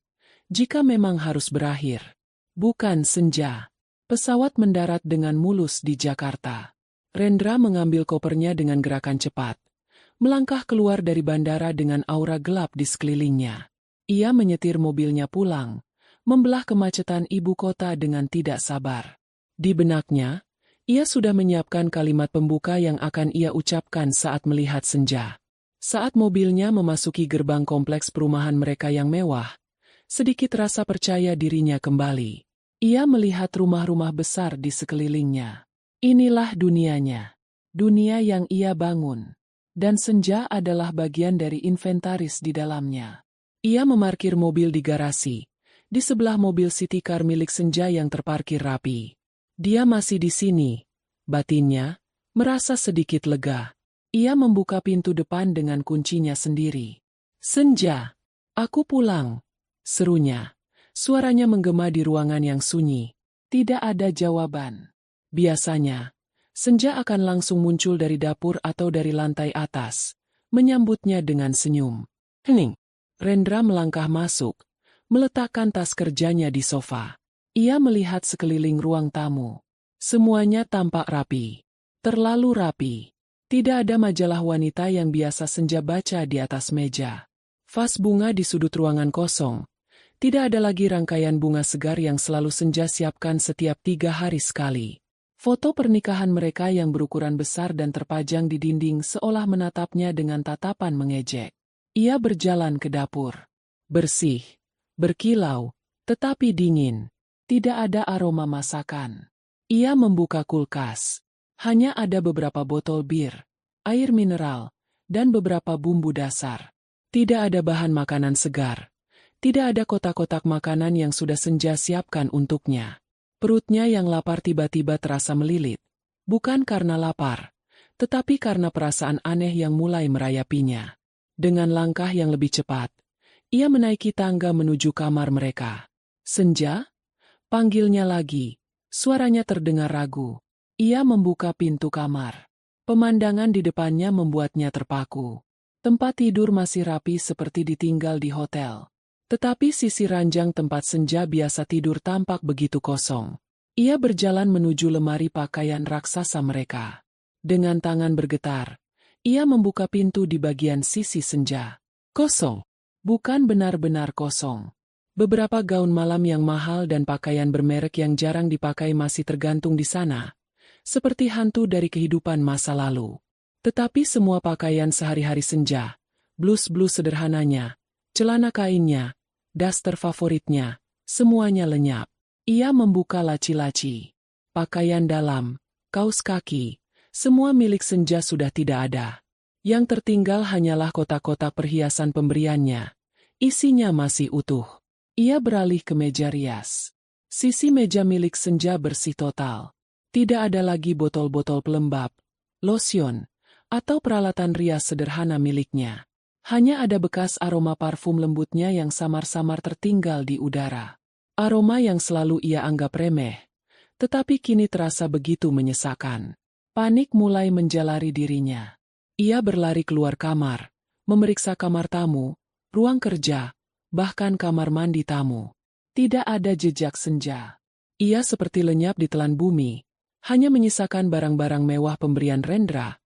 Jika memang harus berakhir. Bukan Senja. Pesawat mendarat dengan mulus di Jakarta. Rendra mengambil kopernya dengan gerakan cepat. Melangkah keluar dari bandara dengan aura gelap di sekelilingnya. Ia menyetir mobilnya pulang, membelah kemacetan ibu kota dengan tidak sabar. Di benaknya, ia sudah menyiapkan kalimat pembuka yang akan ia ucapkan saat melihat Senja. Saat mobilnya memasuki gerbang kompleks perumahan mereka yang mewah, sedikit rasa percaya dirinya kembali. Ia melihat rumah-rumah besar di sekelilingnya. Inilah dunianya. Dunia yang ia bangun. Dan Senja adalah bagian dari inventaris di dalamnya. Ia memarkir mobil di garasi, di sebelah mobil city car milik Senja yang terparkir rapi. Dia masih di sini, batinnya, merasa sedikit lega. Ia membuka pintu depan dengan kuncinya sendiri. Senja, aku pulang, serunya. Suaranya menggema di ruangan yang sunyi. Tidak ada jawaban. Biasanya, Senja akan langsung muncul dari dapur atau dari lantai atas, menyambutnya dengan senyum. Hening. Rendra melangkah masuk, meletakkan tas kerjanya di sofa. Ia melihat sekeliling ruang tamu. Semuanya tampak rapi. Terlalu rapi. Tidak ada majalah wanita yang biasa Senja baca di atas meja. Vas bunga di sudut ruangan kosong. Tidak ada lagi rangkaian bunga segar yang selalu Senja siapkan setiap 3 hari sekali. Foto pernikahan mereka yang berukuran besar dan terpajang di dinding seolah menatapnya dengan tatapan mengejek. Ia berjalan ke dapur. Bersih, berkilau, tetapi dingin. Tidak ada aroma masakan. Ia membuka kulkas. Hanya ada beberapa botol bir, air mineral, dan beberapa bumbu dasar. Tidak ada bahan makanan segar. Tidak ada kotak-kotak makanan yang sudah Senja siapkan untuknya. Perutnya yang lapar tiba-tiba terasa melilit. Bukan karena lapar, tetapi karena perasaan aneh yang mulai merayapinya. Dengan langkah yang lebih cepat, ia menaiki tangga menuju kamar mereka. Senja? Panggilnya lagi. Suaranya terdengar ragu. Ia membuka pintu kamar. Pemandangan di depannya membuatnya terpaku. Tempat tidur masih rapi seperti ditinggal di hotel. Tetapi sisi ranjang tempat Senja biasa tidur tampak begitu kosong. Ia berjalan menuju lemari pakaian raksasa mereka. Dengan tangan bergetar, ia membuka pintu di bagian sisi Senja. Kosong. Bukan benar-benar kosong. Beberapa gaun malam yang mahal dan pakaian bermerek yang jarang dipakai masih tergantung di sana, seperti hantu dari kehidupan masa lalu. Tetapi semua pakaian sehari-hari Senja, blus-blus sederhananya, celana kainnya, daster favoritnya, semuanya lenyap. Ia membuka laci-laci. Pakaian dalam, kaos kaki, semua milik Senja sudah tidak ada. Yang tertinggal hanyalah kotak-kotak perhiasan pemberiannya. Isinya masih utuh. Ia beralih ke meja rias. Sisi meja milik Senja bersih total. Tidak ada lagi botol-botol pelembab, lotion, atau peralatan rias sederhana miliknya. Hanya ada bekas aroma parfum lembutnya yang samar-samar tertinggal di udara. Aroma yang selalu ia anggap remeh, tetapi kini terasa begitu menyesakan. Panik mulai menjalari dirinya. Ia berlari keluar kamar, memeriksa kamar tamu, ruang kerja, bahkan kamar mandi tamu. Tidak ada jejak Senja. Ia seperti lenyap di telan bumi, hanya menyisakan barang-barang mewah pemberian Rendra,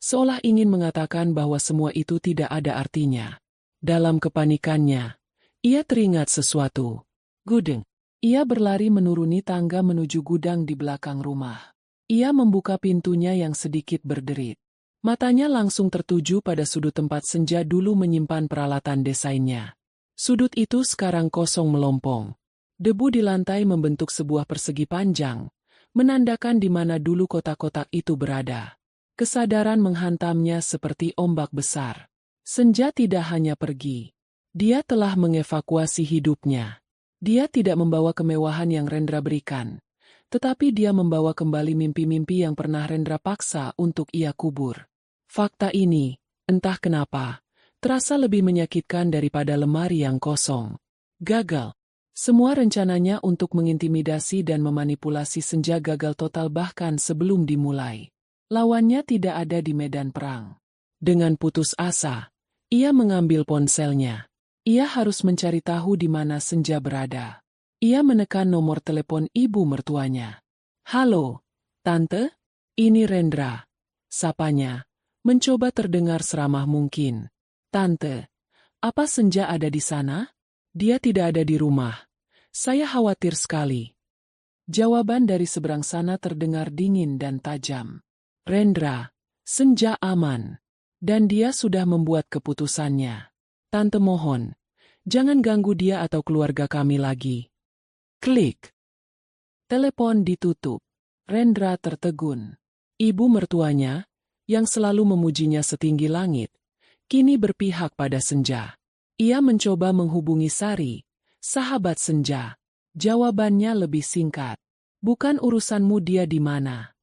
seolah ingin mengatakan bahwa semua itu tidak ada artinya. Dalam kepanikannya, ia teringat sesuatu. Gudeng. Ia berlari menuruni tangga menuju gudang di belakang rumah. Ia membuka pintunya yang sedikit berderit. Matanya langsung tertuju pada sudut tempat Senja dulu menyimpan peralatan desainnya. Sudut itu sekarang kosong melompong. Debu di lantai membentuk sebuah persegi panjang, menandakan di mana dulu kotak-kotak itu berada. Kesadaran menghantamnya seperti ombak besar. Senja tidak hanya pergi. Dia telah mengevakuasi hidupnya. Dia tidak membawa kemewahan yang Rendra berikan, tetapi dia membawa kembali mimpi-mimpi yang pernah Rendra paksa untuk ia kubur. Fakta ini, entah kenapa, terasa lebih menyakitkan daripada lemari yang kosong. Gagal. Semua rencananya untuk mengintimidasi dan memanipulasi Senja gagal total bahkan sebelum dimulai. Lawannya tidak ada di medan perang. Dengan putus asa, ia mengambil ponselnya. Ia harus mencari tahu di mana Senja berada. Ia menekan nomor telepon ibu mertuanya. "Halo, Tante? Ini Rendra," sapanya, mencoba terdengar seramah mungkin. "Tante, apa Senja ada di sana?" "Dia tidak ada di rumah. Saya khawatir sekali." Jawaban dari seberang sana terdengar dingin dan tajam. "Rendra, Senja aman. Dan dia sudah membuat keputusannya. Tante mohon, jangan ganggu dia atau keluarga kami lagi." Klik. Telepon ditutup. Rendra tertegun. Ibu mertuanya, yang selalu memujinya setinggi langit, kini berpihak pada Senja. Ia mencoba menghubungi Sari, sahabat Senja. Jawabannya lebih singkat. "Bukan urusanmu dia di mana."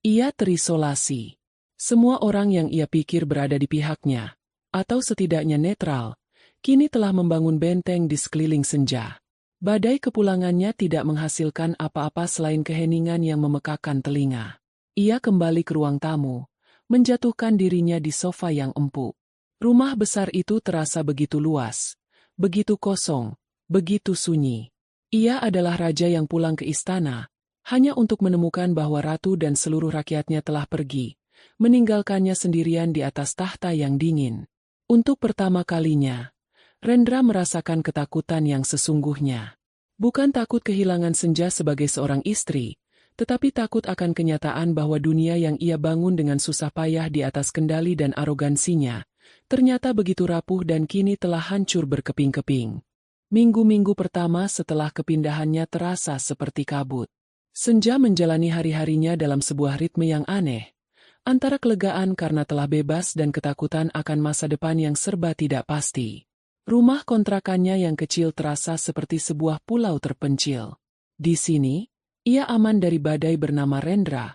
Ia terisolasi. Semua orang yang ia pikir berada di pihaknya, atau setidaknya netral, kini telah membangun benteng di sekeliling Senja. Badai kepulangannya tidak menghasilkan apa-apa selain keheningan yang memekakan telinga. Ia kembali ke ruang tamu, menjatuhkan dirinya di sofa yang empuk. Rumah besar itu terasa begitu luas, begitu kosong, begitu sunyi. Ia adalah raja yang pulang ke istana, hanya untuk menemukan bahwa ratu dan seluruh rakyatnya telah pergi, meninggalkannya sendirian di atas tahta yang dingin. Untuk pertama kalinya, Rendra merasakan ketakutan yang sesungguhnya. Bukan takut kehilangan Senja sebagai seorang istri, tetapi takut akan kenyataan bahwa dunia yang ia bangun dengan susah payah di atas kendali dan arogansinya, ternyata begitu rapuh dan kini telah hancur berkeping-keping. Minggu-minggu pertama setelah kepindahannya terasa seperti kabut. Senja menjalani hari-harinya dalam sebuah ritme yang aneh, antara kelegaan karena telah bebas dan ketakutan akan masa depan yang serba tidak pasti. Rumah kontrakannya yang kecil terasa seperti sebuah pulau terpencil. Di sini, ia aman dari badai bernama Rendra,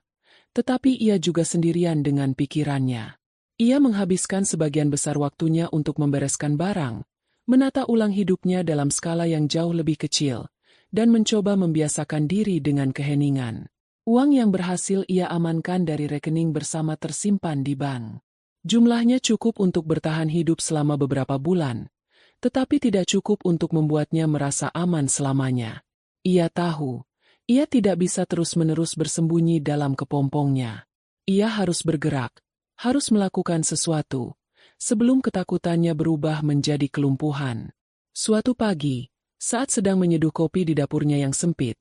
tetapi ia juga sendirian dengan pikirannya. Ia menghabiskan sebagian besar waktunya untuk membereskan barang, menata ulang hidupnya dalam skala yang jauh lebih kecil, dan mencoba membiasakan diri dengan keheningan. Uang yang berhasil ia amankan dari rekening bersama tersimpan di bank. Jumlahnya cukup untuk bertahan hidup selama beberapa bulan, tetapi tidak cukup untuk membuatnya merasa aman selamanya. Ia tahu, ia tidak bisa terus-menerus bersembunyi dalam kepompongnya. Ia harus bergerak, harus melakukan sesuatu, sebelum ketakutannya berubah menjadi kelumpuhan. Suatu pagi, saat sedang menyeduh kopi di dapurnya yang sempit,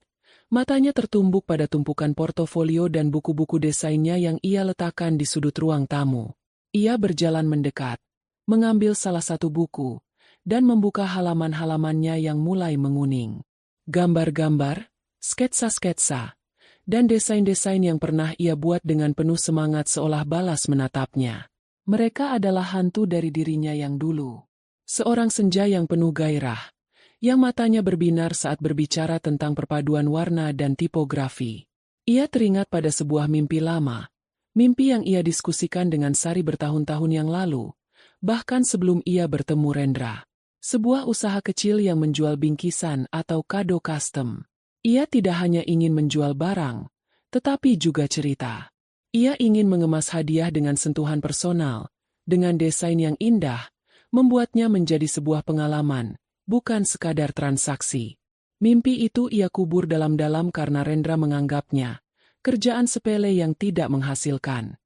matanya tertumbuk pada tumpukan portofolio dan buku-buku desainnya yang ia letakkan di sudut ruang tamu. Ia berjalan mendekat, mengambil salah satu buku, dan membuka halaman-halamannya yang mulai menguning. Gambar-gambar, sketsa-sketsa, dan desain-desain yang pernah ia buat dengan penuh semangat seolah balas menatapnya. Mereka adalah hantu dari dirinya yang dulu. Seorang Senja yang penuh gairah, yang matanya berbinar saat berbicara tentang perpaduan warna dan tipografi. Ia teringat pada sebuah mimpi lama, mimpi yang ia diskusikan dengan Sari bertahun-tahun yang lalu, bahkan sebelum ia bertemu Rendra. Sebuah usaha kecil yang menjual bingkisan atau kado custom. Ia tidak hanya ingin menjual barang, tetapi juga cerita. Ia ingin mengemas hadiah dengan sentuhan personal, dengan desain yang indah, membuatnya menjadi sebuah pengalaman, bukan sekadar transaksi. Mimpi itu ia kubur dalam-dalam karena Rendra menganggapnya kerjaan sepele yang tidak menghasilkan.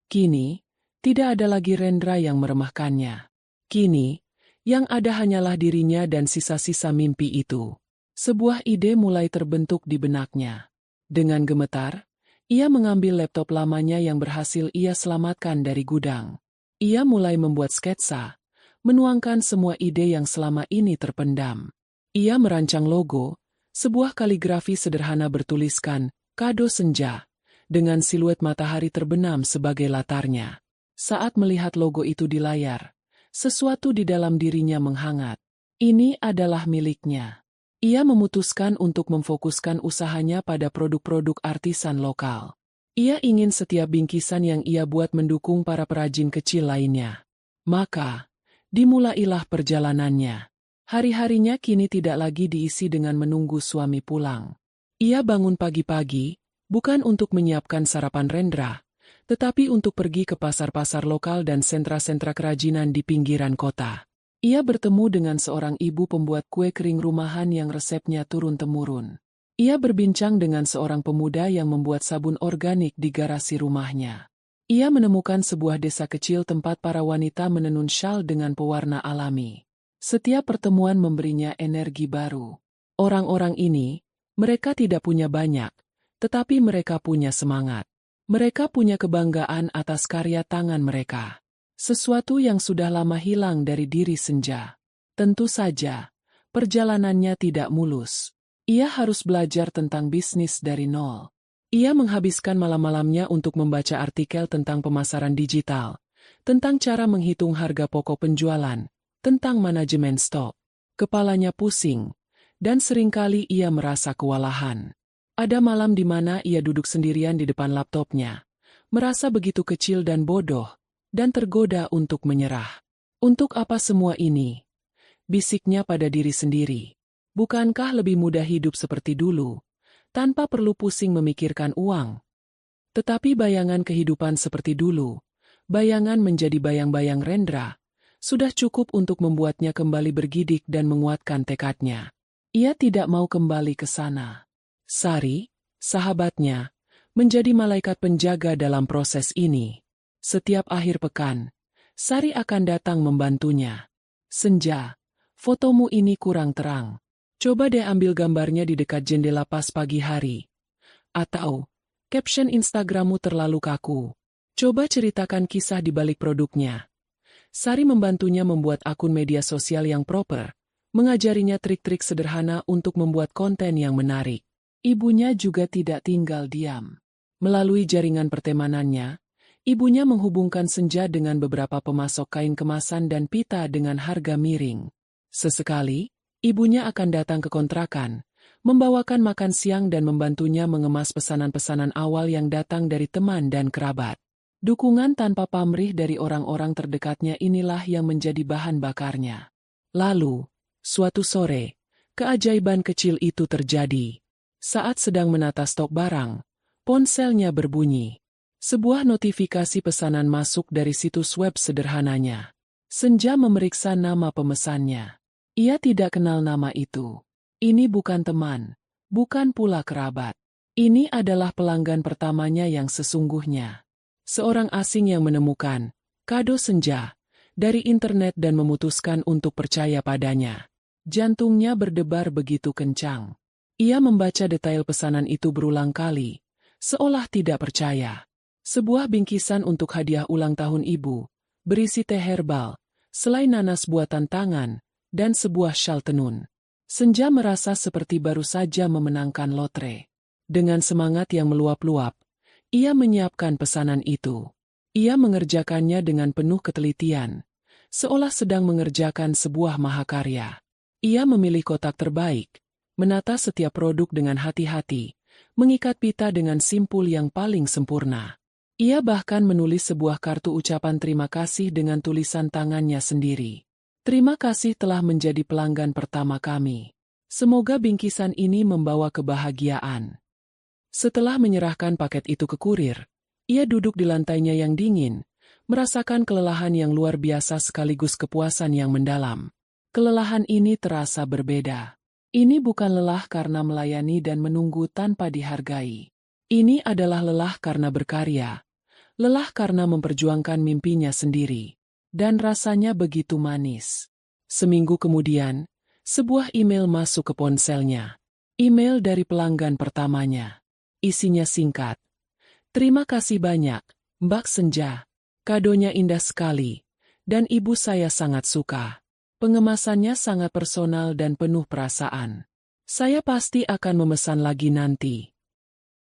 Kini, Tidak ada lagi Rendra yang meremehkannya. Kini, yang ada hanyalah dirinya dan sisa-sisa mimpi itu. Sebuah ide mulai terbentuk di benaknya. Dengan gemetar, ia mengambil laptop lamanya yang berhasil ia selamatkan dari gudang. Ia mulai membuat sketsa, menuangkan semua ide yang selama ini terpendam. Ia merancang logo, sebuah kaligrafi sederhana bertuliskan, "Kado Senja", dengan siluet matahari terbenam sebagai latarnya. Saat melihat logo itu di layar, sesuatu di dalam dirinya menghangat. Ini adalah miliknya. Ia memutuskan untuk memfokuskan usahanya pada produk-produk artisan lokal. Ia ingin setiap bingkisan yang ia buat mendukung para perajin kecil lainnya. Maka, dimulailah perjalanannya. Hari-harinya kini tidak lagi diisi dengan menunggu suami pulang. Ia bangun pagi-pagi, bukan untuk menyiapkan sarapan Rendra, tetapi untuk pergi ke pasar-pasar lokal dan sentra-sentra kerajinan di pinggiran kota. Ia bertemu dengan seorang ibu pembuat kue kering rumahan yang resepnya turun-temurun. Ia berbincang dengan seorang pemuda yang membuat sabun organik di garasi rumahnya. Ia menemukan sebuah desa kecil tempat para wanita menenun syal dengan pewarna alami. Setiap pertemuan memberinya energi baru. Orang-orang ini, mereka tidak punya banyak, tetapi mereka punya semangat. Mereka punya kebanggaan atas karya tangan mereka. Sesuatu yang sudah lama hilang dari diri Senja. Tentu saja, perjalanannya tidak mulus. Ia harus belajar tentang bisnis dari nol. Ia menghabiskan malam-malamnya untuk membaca artikel tentang pemasaran digital, tentang cara menghitung harga pokok penjualan, tentang manajemen stok. Kepalanya pusing, dan seringkali ia merasa kewalahan. Ada malam di mana ia duduk sendirian di depan laptopnya, merasa begitu kecil dan bodoh, dan tergoda untuk menyerah. Untuk apa semua ini? Bisiknya pada diri sendiri. Bukankah lebih mudah hidup seperti dulu, tanpa perlu pusing memikirkan uang? Tetapi bayangan kehidupan seperti dulu, bayangan menjadi bayang-bayang Rendra, sudah cukup untuk membuatnya kembali bergidik dan menguatkan tekadnya. Ia tidak mau kembali ke sana. Sari, sahabatnya, menjadi malaikat penjaga dalam proses ini. Setiap akhir pekan, Sari akan datang membantunya. "Senja, fotomu ini kurang terang. Coba deh ambil gambarnya di dekat jendela pas pagi hari." Atau, "Caption Instagrammu terlalu kaku. Coba ceritakan kisah di balik produknya." Sari membantunya membuat akun media sosial yang proper, mengajarinya trik-trik sederhana untuk membuat konten yang menarik. Ibunya juga tidak tinggal diam. Melalui jaringan pertemanannya, ibunya menghubungkan Senja dengan beberapa pemasok kain kemasan dan pita dengan harga miring. Sesekali, ibunya akan datang ke kontrakan, membawakan makan siang dan membantunya mengemas pesanan-pesanan awal yang datang dari teman dan kerabat. Dukungan tanpa pamrih dari orang-orang terdekatnya inilah yang menjadi bahan bakarnya. Lalu, suatu sore, keajaiban kecil itu terjadi. Saat sedang menata stok barang, ponselnya berbunyi. Sebuah notifikasi pesanan masuk dari situs web sederhananya. Senja memeriksa nama pemesannya. Ia tidak kenal nama itu. Ini bukan teman, bukan pula kerabat. Ini adalah pelanggan pertamanya yang sesungguhnya. Seorang asing yang menemukan kado Senja dari internet dan memutuskan untuk percaya padanya. Jantungnya berdebar begitu kencang. Ia membaca detail pesanan itu berulang kali, seolah tidak percaya. Sebuah bingkisan untuk hadiah ulang tahun ibu, berisi teh herbal, selai nanas buatan tangan, dan sebuah syal tenun. Senja merasa seperti baru saja memenangkan lotre. Dengan semangat yang meluap-luap, ia menyiapkan pesanan itu. Ia mengerjakannya dengan penuh ketelitian, seolah sedang mengerjakan sebuah mahakarya. Ia memilih kotak terbaik, menata setiap produk dengan hati-hati, mengikat pita dengan simpul yang paling sempurna. Ia bahkan menulis sebuah kartu ucapan terima kasih dengan tulisan tangannya sendiri. "Terima kasih telah menjadi pelanggan pertama kami. Semoga bingkisan ini membawa kebahagiaan." Setelah menyerahkan paket itu ke kurir, ia duduk di lantainya yang dingin, merasakan kelelahan yang luar biasa sekaligus kepuasan yang mendalam. Kelelahan ini terasa berbeda. Ini bukan lelah karena melayani dan menunggu tanpa dihargai. Ini adalah lelah karena berkarya, lelah karena memperjuangkan mimpinya sendiri. Dan rasanya begitu manis. Seminggu kemudian, sebuah email masuk ke ponselnya. Email dari pelanggan pertamanya. Isinya singkat. "Terima kasih banyak, Mbak Senja. Kadonya indah sekali. Dan ibu saya sangat suka. Pengemasannya sangat personal dan penuh perasaan. Saya pasti akan memesan lagi nanti."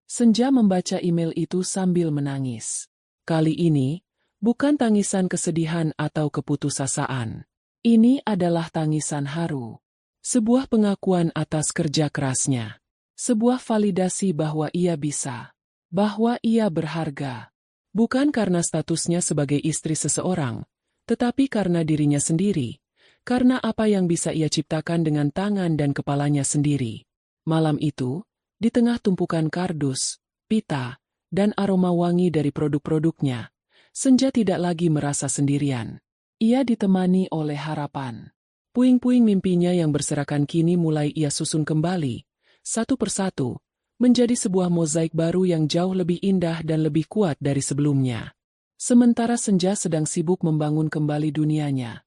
Senja membaca email itu sambil menangis. Kali ini, bukan tangisan kesedihan atau keputusasaan. Ini adalah tangisan haru. Sebuah pengakuan atas kerja kerasnya. Sebuah validasi bahwa ia bisa. Bahwa ia berharga. Bukan karena statusnya sebagai istri seseorang, tetapi karena dirinya sendiri. Karena apa yang bisa ia ciptakan dengan tangan dan kepalanya sendiri. Malam itu, di tengah tumpukan kardus, pita, dan aroma wangi dari produk-produknya, Senja tidak lagi merasa sendirian. Ia ditemani oleh harapan. Puing-puing mimpinya yang berserakan kini mulai ia susun kembali, satu persatu, menjadi sebuah mozaik baru yang jauh lebih indah dan lebih kuat dari sebelumnya. Sementara Senja sedang sibuk membangun kembali dunianya,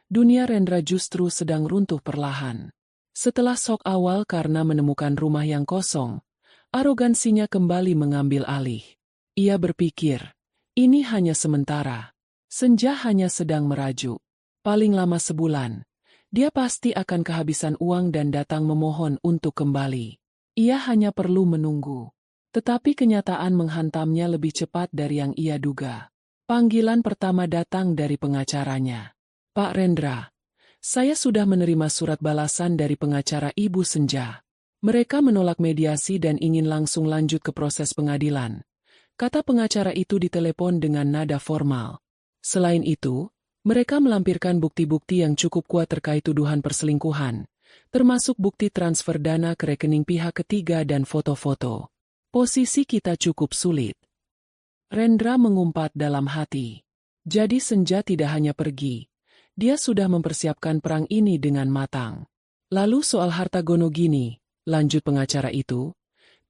dunia Rendra justru sedang runtuh perlahan. Setelah shock awal karena menemukan rumah yang kosong, arogansinya kembali mengambil alih. Ia berpikir, ini hanya sementara. Senja hanya sedang merajuk. Paling lama sebulan. Dia pasti akan kehabisan uang dan datang memohon untuk kembali. Ia hanya perlu menunggu. Tetapi kenyataan menghantamnya lebih cepat dari yang ia duga. Panggilan pertama datang dari pengacaranya. "Pak Rendra, saya sudah menerima surat balasan dari pengacara Ibu Senja. Mereka menolak mediasi dan ingin langsung lanjut ke proses pengadilan," kata pengacara itu di telepon dengan nada formal. Selain itu, mereka melampirkan bukti-bukti yang cukup kuat terkait tuduhan perselingkuhan, termasuk bukti transfer dana ke rekening pihak ketiga dan foto-foto. "Posisi kita cukup sulit," Rendra mengumpat dalam hati. Jadi Senja tidak hanya pergi, dia sudah mempersiapkan perang ini dengan matang. "Lalu soal harta gono gini," lanjut pengacara itu,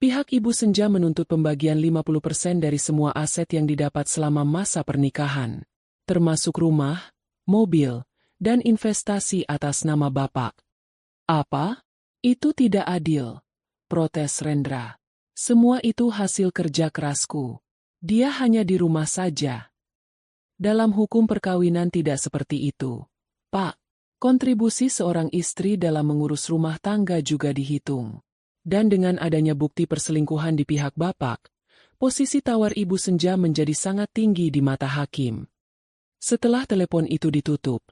"pihak Ibu Senja menuntut pembagian 50% dari semua aset yang didapat selama masa pernikahan. Termasuk rumah, mobil, dan investasi atas nama Bapak." "Apa? Itu tidak adil," protes Rendra. "Semua itu hasil kerja kerasku. Dia hanya di rumah saja." "Dalam hukum perkawinan tidak seperti itu, Pak. Kontribusi seorang istri dalam mengurus rumah tangga juga dihitung. Dan dengan adanya bukti perselingkuhan di pihak Bapak, posisi tawar Ibu Senja menjadi sangat tinggi di mata hakim." Setelah telepon itu ditutup,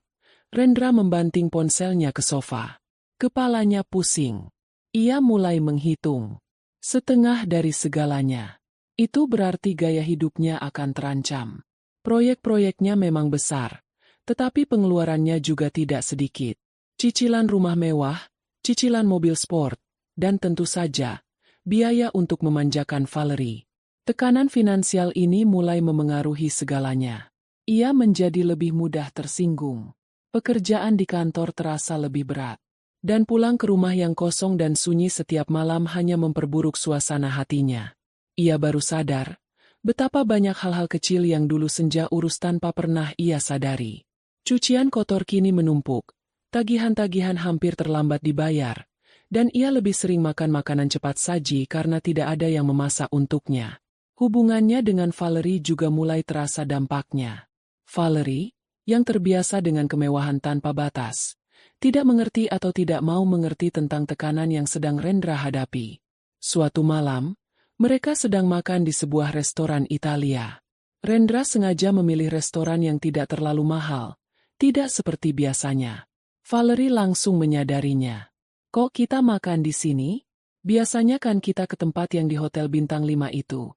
Rendra membanting ponselnya ke sofa. Kepalanya pusing. Ia mulai menghitung. Setengah dari segalanya. Itu berarti gaya hidupnya akan terancam. Proyek-proyeknya memang besar, tetapi pengeluarannya juga tidak sedikit. Cicilan rumah mewah, cicilan mobil sport, dan tentu saja, biaya untuk memanjakan Valerie. Tekanan finansial ini mulai memengaruhi segalanya. Ia menjadi lebih mudah tersinggung. Pekerjaan di kantor terasa lebih berat. Dan pulang ke rumah yang kosong dan sunyi setiap malam hanya memperburuk suasana hatinya. Ia baru sadar, betapa banyak hal-hal kecil yang dulu Senja urus tanpa pernah ia sadari. Cucian kotor kini menumpuk, tagihan-tagihan hampir terlambat dibayar, dan ia lebih sering makan makanan cepat saji karena tidak ada yang memasak untuknya. Hubungannya dengan Valerie juga mulai terasa dampaknya. Valerie, yang terbiasa dengan kemewahan tanpa batas, tidak mengerti atau tidak mau mengerti tentang tekanan yang sedang Rendra hadapi. Suatu malam, mereka sedang makan di sebuah restoran Italia. Rendra sengaja memilih restoran yang tidak terlalu mahal, tidak seperti biasanya. Valerie langsung menyadarinya. "Kok kita makan di sini? Biasanya kan kita ke tempat yang di Hotel Bintang 5 itu."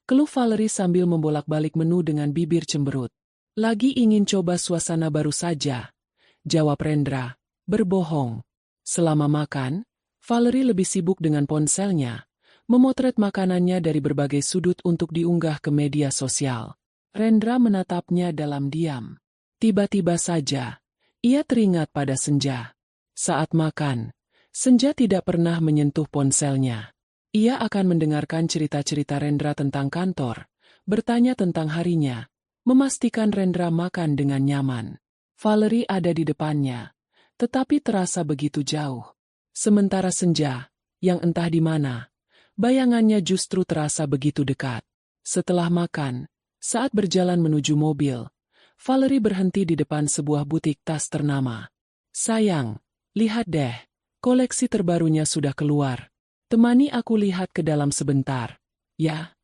Keluh Valerie sambil membolak-balik menu dengan bibir cemberut. "Lagi ingin coba suasana baru saja," jawab Rendra, berbohong. Selama makan, Valerie lebih sibuk dengan ponselnya, memotret makanannya dari berbagai sudut untuk diunggah ke media sosial. Rendra menatapnya dalam diam. Tiba-tiba saja, ia teringat pada Senja. Saat makan, Senja tidak pernah menyentuh ponselnya. Ia akan mendengarkan cerita-cerita Rendra tentang kantor, bertanya tentang harinya, memastikan Rendra makan dengan nyaman. Valerie ada di depannya, tetapi terasa begitu jauh. Sementara Senja, yang entah di mana, bayangannya justru terasa begitu dekat. Setelah makan, saat berjalan menuju mobil, Valerie berhenti di depan sebuah butik tas ternama. Sayang, lihat deh, koleksi terbarunya sudah keluar. Temani aku lihat ke dalam sebentar, ya?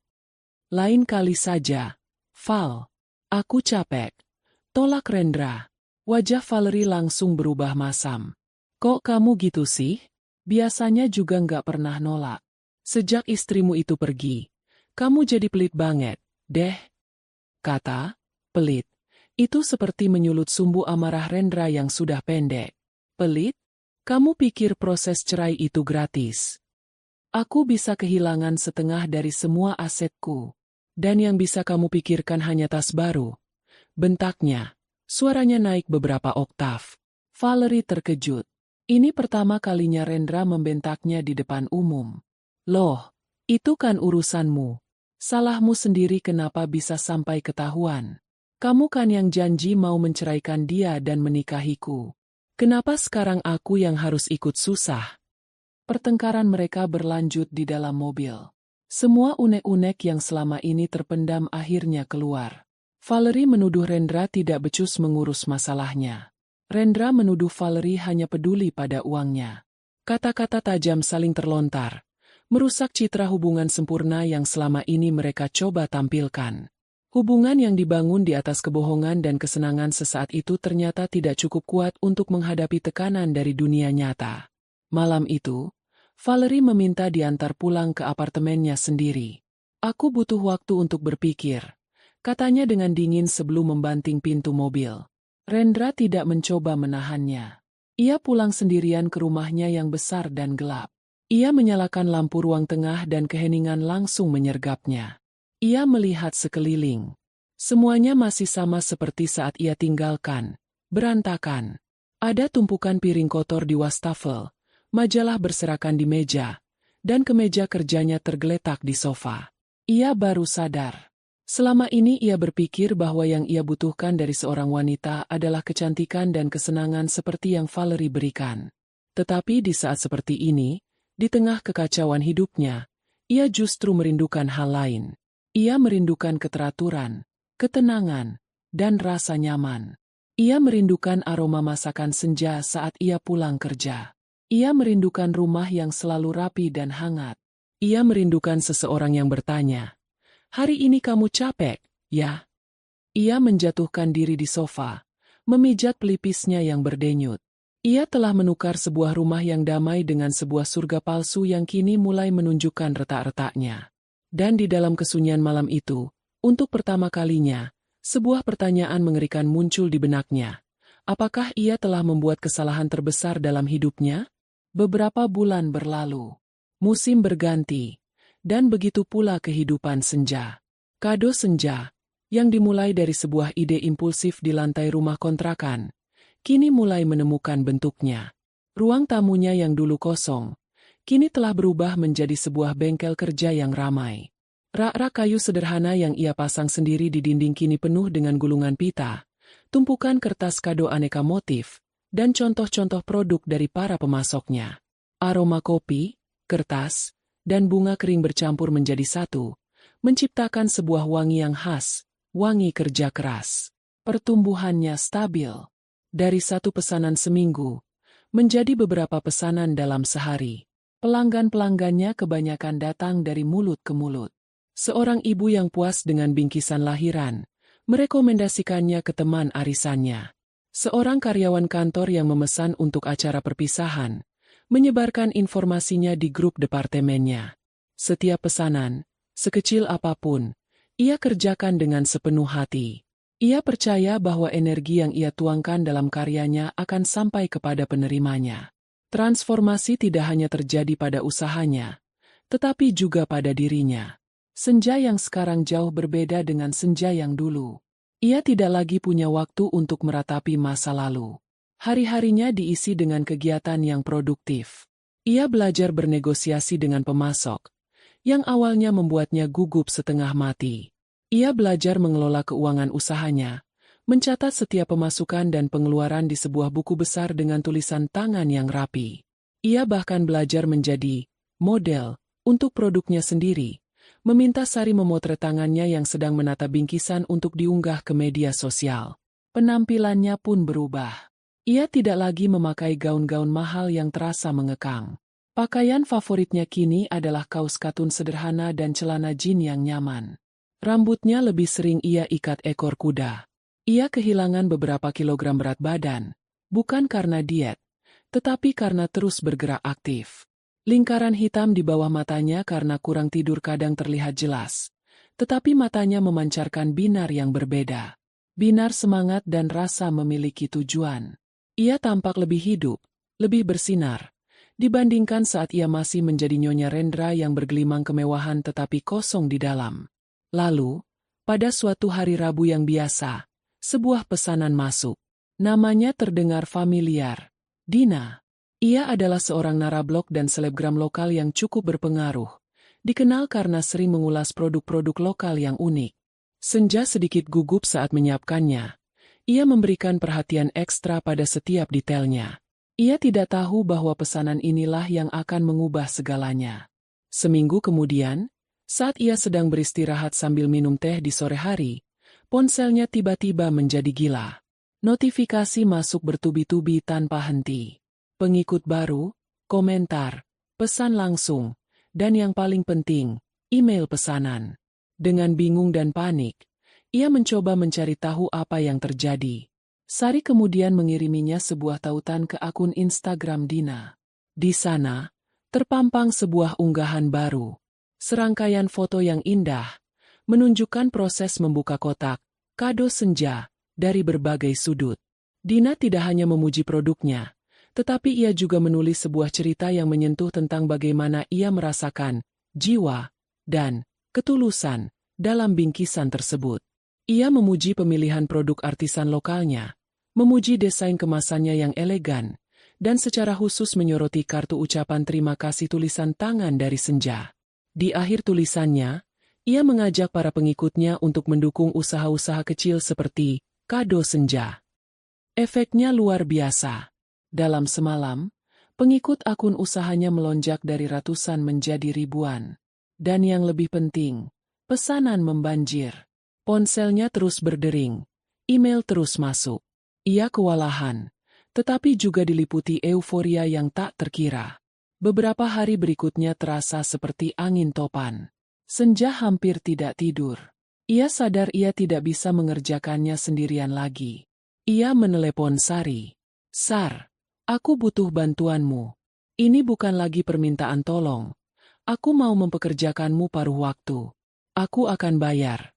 Lain kali saja, Val. Aku capek. Tolak Rendra. Wajah Valerie langsung berubah masam. Kok kamu gitu sih? Biasanya juga nggak pernah nolak. Sejak istrimu itu pergi, kamu jadi pelit banget, deh. Kata, pelit. Itu seperti menyulut sumbu amarah Rendra yang sudah pendek. Pelit? Kamu pikir proses cerai itu gratis? Aku bisa kehilangan setengah dari semua asetku. Dan yang bisa kamu pikirkan hanya tas baru. Bentaknya. Suaranya naik beberapa oktav. Valerie terkejut. Ini pertama kalinya Rendra membentaknya di depan umum. Loh, itu kan urusanmu. Salahmu sendiri kenapa bisa sampai ketahuan. Kamu kan yang janji mau menceraikan dia dan menikahiku. Kenapa sekarang aku yang harus ikut susah? Pertengkaran mereka berlanjut di dalam mobil. Semua unek-unek yang selama ini terpendam akhirnya keluar. Valerie menuduh Rendra tidak becus mengurus masalahnya. Rendra menuduh Valerie hanya peduli pada uangnya. Kata-kata tajam saling terlontar, merusak citra hubungan sempurna yang selama ini mereka coba tampilkan. Hubungan yang dibangun di atas kebohongan dan kesenangan sesaat itu ternyata tidak cukup kuat untuk menghadapi tekanan dari dunia nyata. Malam itu, Valerie meminta diantar pulang ke apartemennya sendiri. Aku butuh waktu untuk berpikir, katanya dengan dingin sebelum membanting pintu mobil. Rendra tidak mencoba menahannya. Ia pulang sendirian ke rumahnya yang besar dan gelap. Ia menyalakan lampu ruang tengah dan keheningan langsung menyergapnya. Ia melihat sekeliling. Semuanya masih sama seperti saat ia tinggalkan. Berantakan. Ada tumpukan piring kotor di wastafel, majalah berserakan di meja, dan kemeja kerjanya tergeletak di sofa. Ia baru sadar. Selama ini ia berpikir bahwa yang ia butuhkan dari seorang wanita adalah kecantikan dan kesenangan seperti yang Valerie berikan. Tetapi di saat seperti ini, di tengah kekacauan hidupnya, ia justru merindukan hal lain. Ia merindukan keteraturan, ketenangan, dan rasa nyaman. Ia merindukan aroma masakan senja saat ia pulang kerja. Ia merindukan rumah yang selalu rapi dan hangat. Ia merindukan seseorang yang bertanya, "Hari ini kamu capek, ya?" Ia menjatuhkan diri di sofa, memijat pelipisnya yang berdenyut. Ia telah menukar sebuah rumah yang damai dengan sebuah surga palsu yang kini mulai menunjukkan retak-retaknya. Dan di dalam kesunyian malam itu, untuk pertama kalinya, sebuah pertanyaan mengerikan muncul di benaknya. Apakah ia telah membuat kesalahan terbesar dalam hidupnya? Beberapa bulan berlalu. Musim berganti. Dan begitu pula kehidupan senja. Kado senja, yang dimulai dari sebuah ide impulsif di lantai rumah kontrakan, kini mulai menemukan bentuknya. Ruang tamunya yang dulu kosong, kini telah berubah menjadi sebuah bengkel kerja yang ramai. Rak-rak kayu sederhana yang ia pasang sendiri di dinding kini penuh dengan gulungan pita, tumpukan kertas kado aneka motif, dan contoh-contoh produk dari para pemasoknya. Aroma kopi, kertas, dan bunga kering bercampur menjadi satu, menciptakan sebuah wangi yang khas, wangi kerja keras. Pertumbuhannya stabil. Dari satu pesanan seminggu, menjadi beberapa pesanan dalam sehari. Pelanggan-pelanggannya kebanyakan datang dari mulut ke mulut. Seorang ibu yang puas dengan bingkisan lahiran, merekomendasikannya ke teman arisannya. Seorang karyawan kantor yang memesan untuk acara perpisahan, menyebarkan informasinya di grup departemennya. Setiap pesanan, sekecil apapun, ia kerjakan dengan sepenuh hati. Ia percaya bahwa energi yang ia tuangkan dalam karyanya akan sampai kepada penerimanya. Transformasi tidak hanya terjadi pada usahanya, tetapi juga pada dirinya. Senja yang sekarang jauh berbeda dengan senja yang dulu. Ia tidak lagi punya waktu untuk meratapi masa lalu. Hari-harinya diisi dengan kegiatan yang produktif. Ia belajar bernegosiasi dengan pemasok, yang awalnya membuatnya gugup setengah mati. Ia belajar mengelola keuangan usahanya, mencatat setiap pemasukan dan pengeluaran di sebuah buku besar dengan tulisan tangan yang rapi. Ia bahkan belajar menjadi model untuk produknya sendiri, meminta Sari memotret tangannya yang sedang menata bingkisan untuk diunggah ke media sosial. Penampilannya pun berubah. Ia tidak lagi memakai gaun-gaun mahal yang terasa mengekang. Pakaian favoritnya kini adalah kaos katun sederhana dan celana jin yang nyaman. Rambutnya lebih sering ia ikat ekor kuda. Ia kehilangan beberapa kilogram berat badan, bukan karena diet, tetapi karena terus bergerak aktif. Lingkaran hitam di bawah matanya karena kurang tidur kadang terlihat jelas, tetapi matanya memancarkan binar yang berbeda. Binar semangat dan rasa memiliki tujuan. Ia tampak lebih hidup, lebih bersinar, dibandingkan saat ia masih menjadi Nyonya Rendra yang bergelimang kemewahan tetapi kosong di dalam. Lalu, pada suatu hari Rabu yang biasa, sebuah pesanan masuk. Namanya terdengar familiar. Dina. Ia adalah seorang narablog dan selebgram lokal yang cukup berpengaruh. Dikenal karena sering mengulas produk-produk lokal yang unik. Senja sedikit gugup saat menyiapkannya. Ia memberikan perhatian ekstra pada setiap detailnya. Ia tidak tahu bahwa pesanan inilah yang akan mengubah segalanya. Seminggu kemudian, saat ia sedang beristirahat sambil minum teh di sore hari, ponselnya tiba-tiba menjadi gila. Notifikasi masuk bertubi-tubi tanpa henti. Pengikut baru, komentar, pesan langsung, dan yang paling penting, email pesanan. Dengan bingung dan panik, ia mencoba mencari tahu apa yang terjadi. Sari kemudian mengiriminya sebuah tautan ke akun Instagram Dina. Di sana, terpampang sebuah unggahan baru. Serangkaian foto yang indah, menunjukkan proses membuka kotak, kado senja, dari berbagai sudut. Dina tidak hanya memuji produknya, tetapi ia juga menulis sebuah cerita yang menyentuh tentang bagaimana ia merasakan jiwa dan ketulusan dalam bingkisan tersebut. Ia memuji pemilihan produk artisan lokalnya, memuji desain kemasannya yang elegan, dan secara khusus menyoroti kartu ucapan terima kasih tulisan tangan dari Senja. Di akhir tulisannya, ia mengajak para pengikutnya untuk mendukung usaha-usaha kecil seperti kado senja. Efeknya luar biasa. Dalam semalam, pengikut akun usahanya melonjak dari ratusan menjadi ribuan. Dan yang lebih penting, pesanan membanjir. Ponselnya terus berdering, email terus masuk. Ia kewalahan, tetapi juga diliputi euforia yang tak terkira. Beberapa hari berikutnya terasa seperti angin topan. Senja hampir tidak tidur. Ia sadar ia tidak bisa mengerjakannya sendirian lagi. Ia menelepon Sari. Sar, aku butuh bantuanmu. Ini bukan lagi permintaan tolong. Aku mau mempekerjakanmu paruh waktu. Aku akan bayar.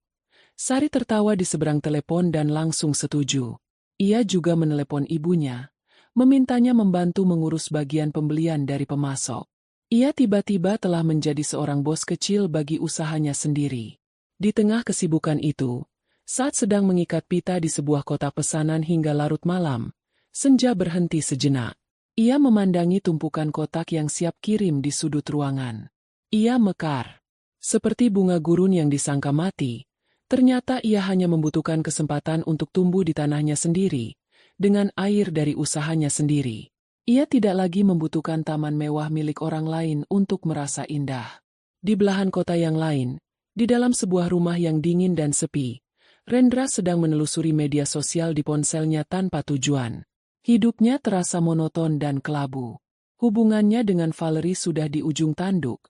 Sari tertawa di seberang telepon dan langsung setuju. Ia juga menelepon ibunya, memintanya membantu mengurus bagian pembelian dari pemasok. Ia tiba-tiba telah menjadi seorang bos kecil bagi usahanya sendiri. Di tengah kesibukan itu, saat sedang mengikat pita di sebuah kotak pesanan hingga larut malam, Senja berhenti sejenak. Ia memandangi tumpukan kotak yang siap kirim di sudut ruangan. Ia mekar. Seperti bunga gurun yang disangka mati, ternyata ia hanya membutuhkan kesempatan untuk tumbuh di tanahnya sendiri, dengan air dari usahanya sendiri. Ia tidak lagi membutuhkan taman mewah milik orang lain untuk merasa indah. Di belahan kota yang lain, di dalam sebuah rumah yang dingin dan sepi, Rendra sedang menelusuri media sosial di ponselnya tanpa tujuan. Hidupnya terasa monoton dan kelabu. Hubungannya dengan Valerie sudah di ujung tanduk,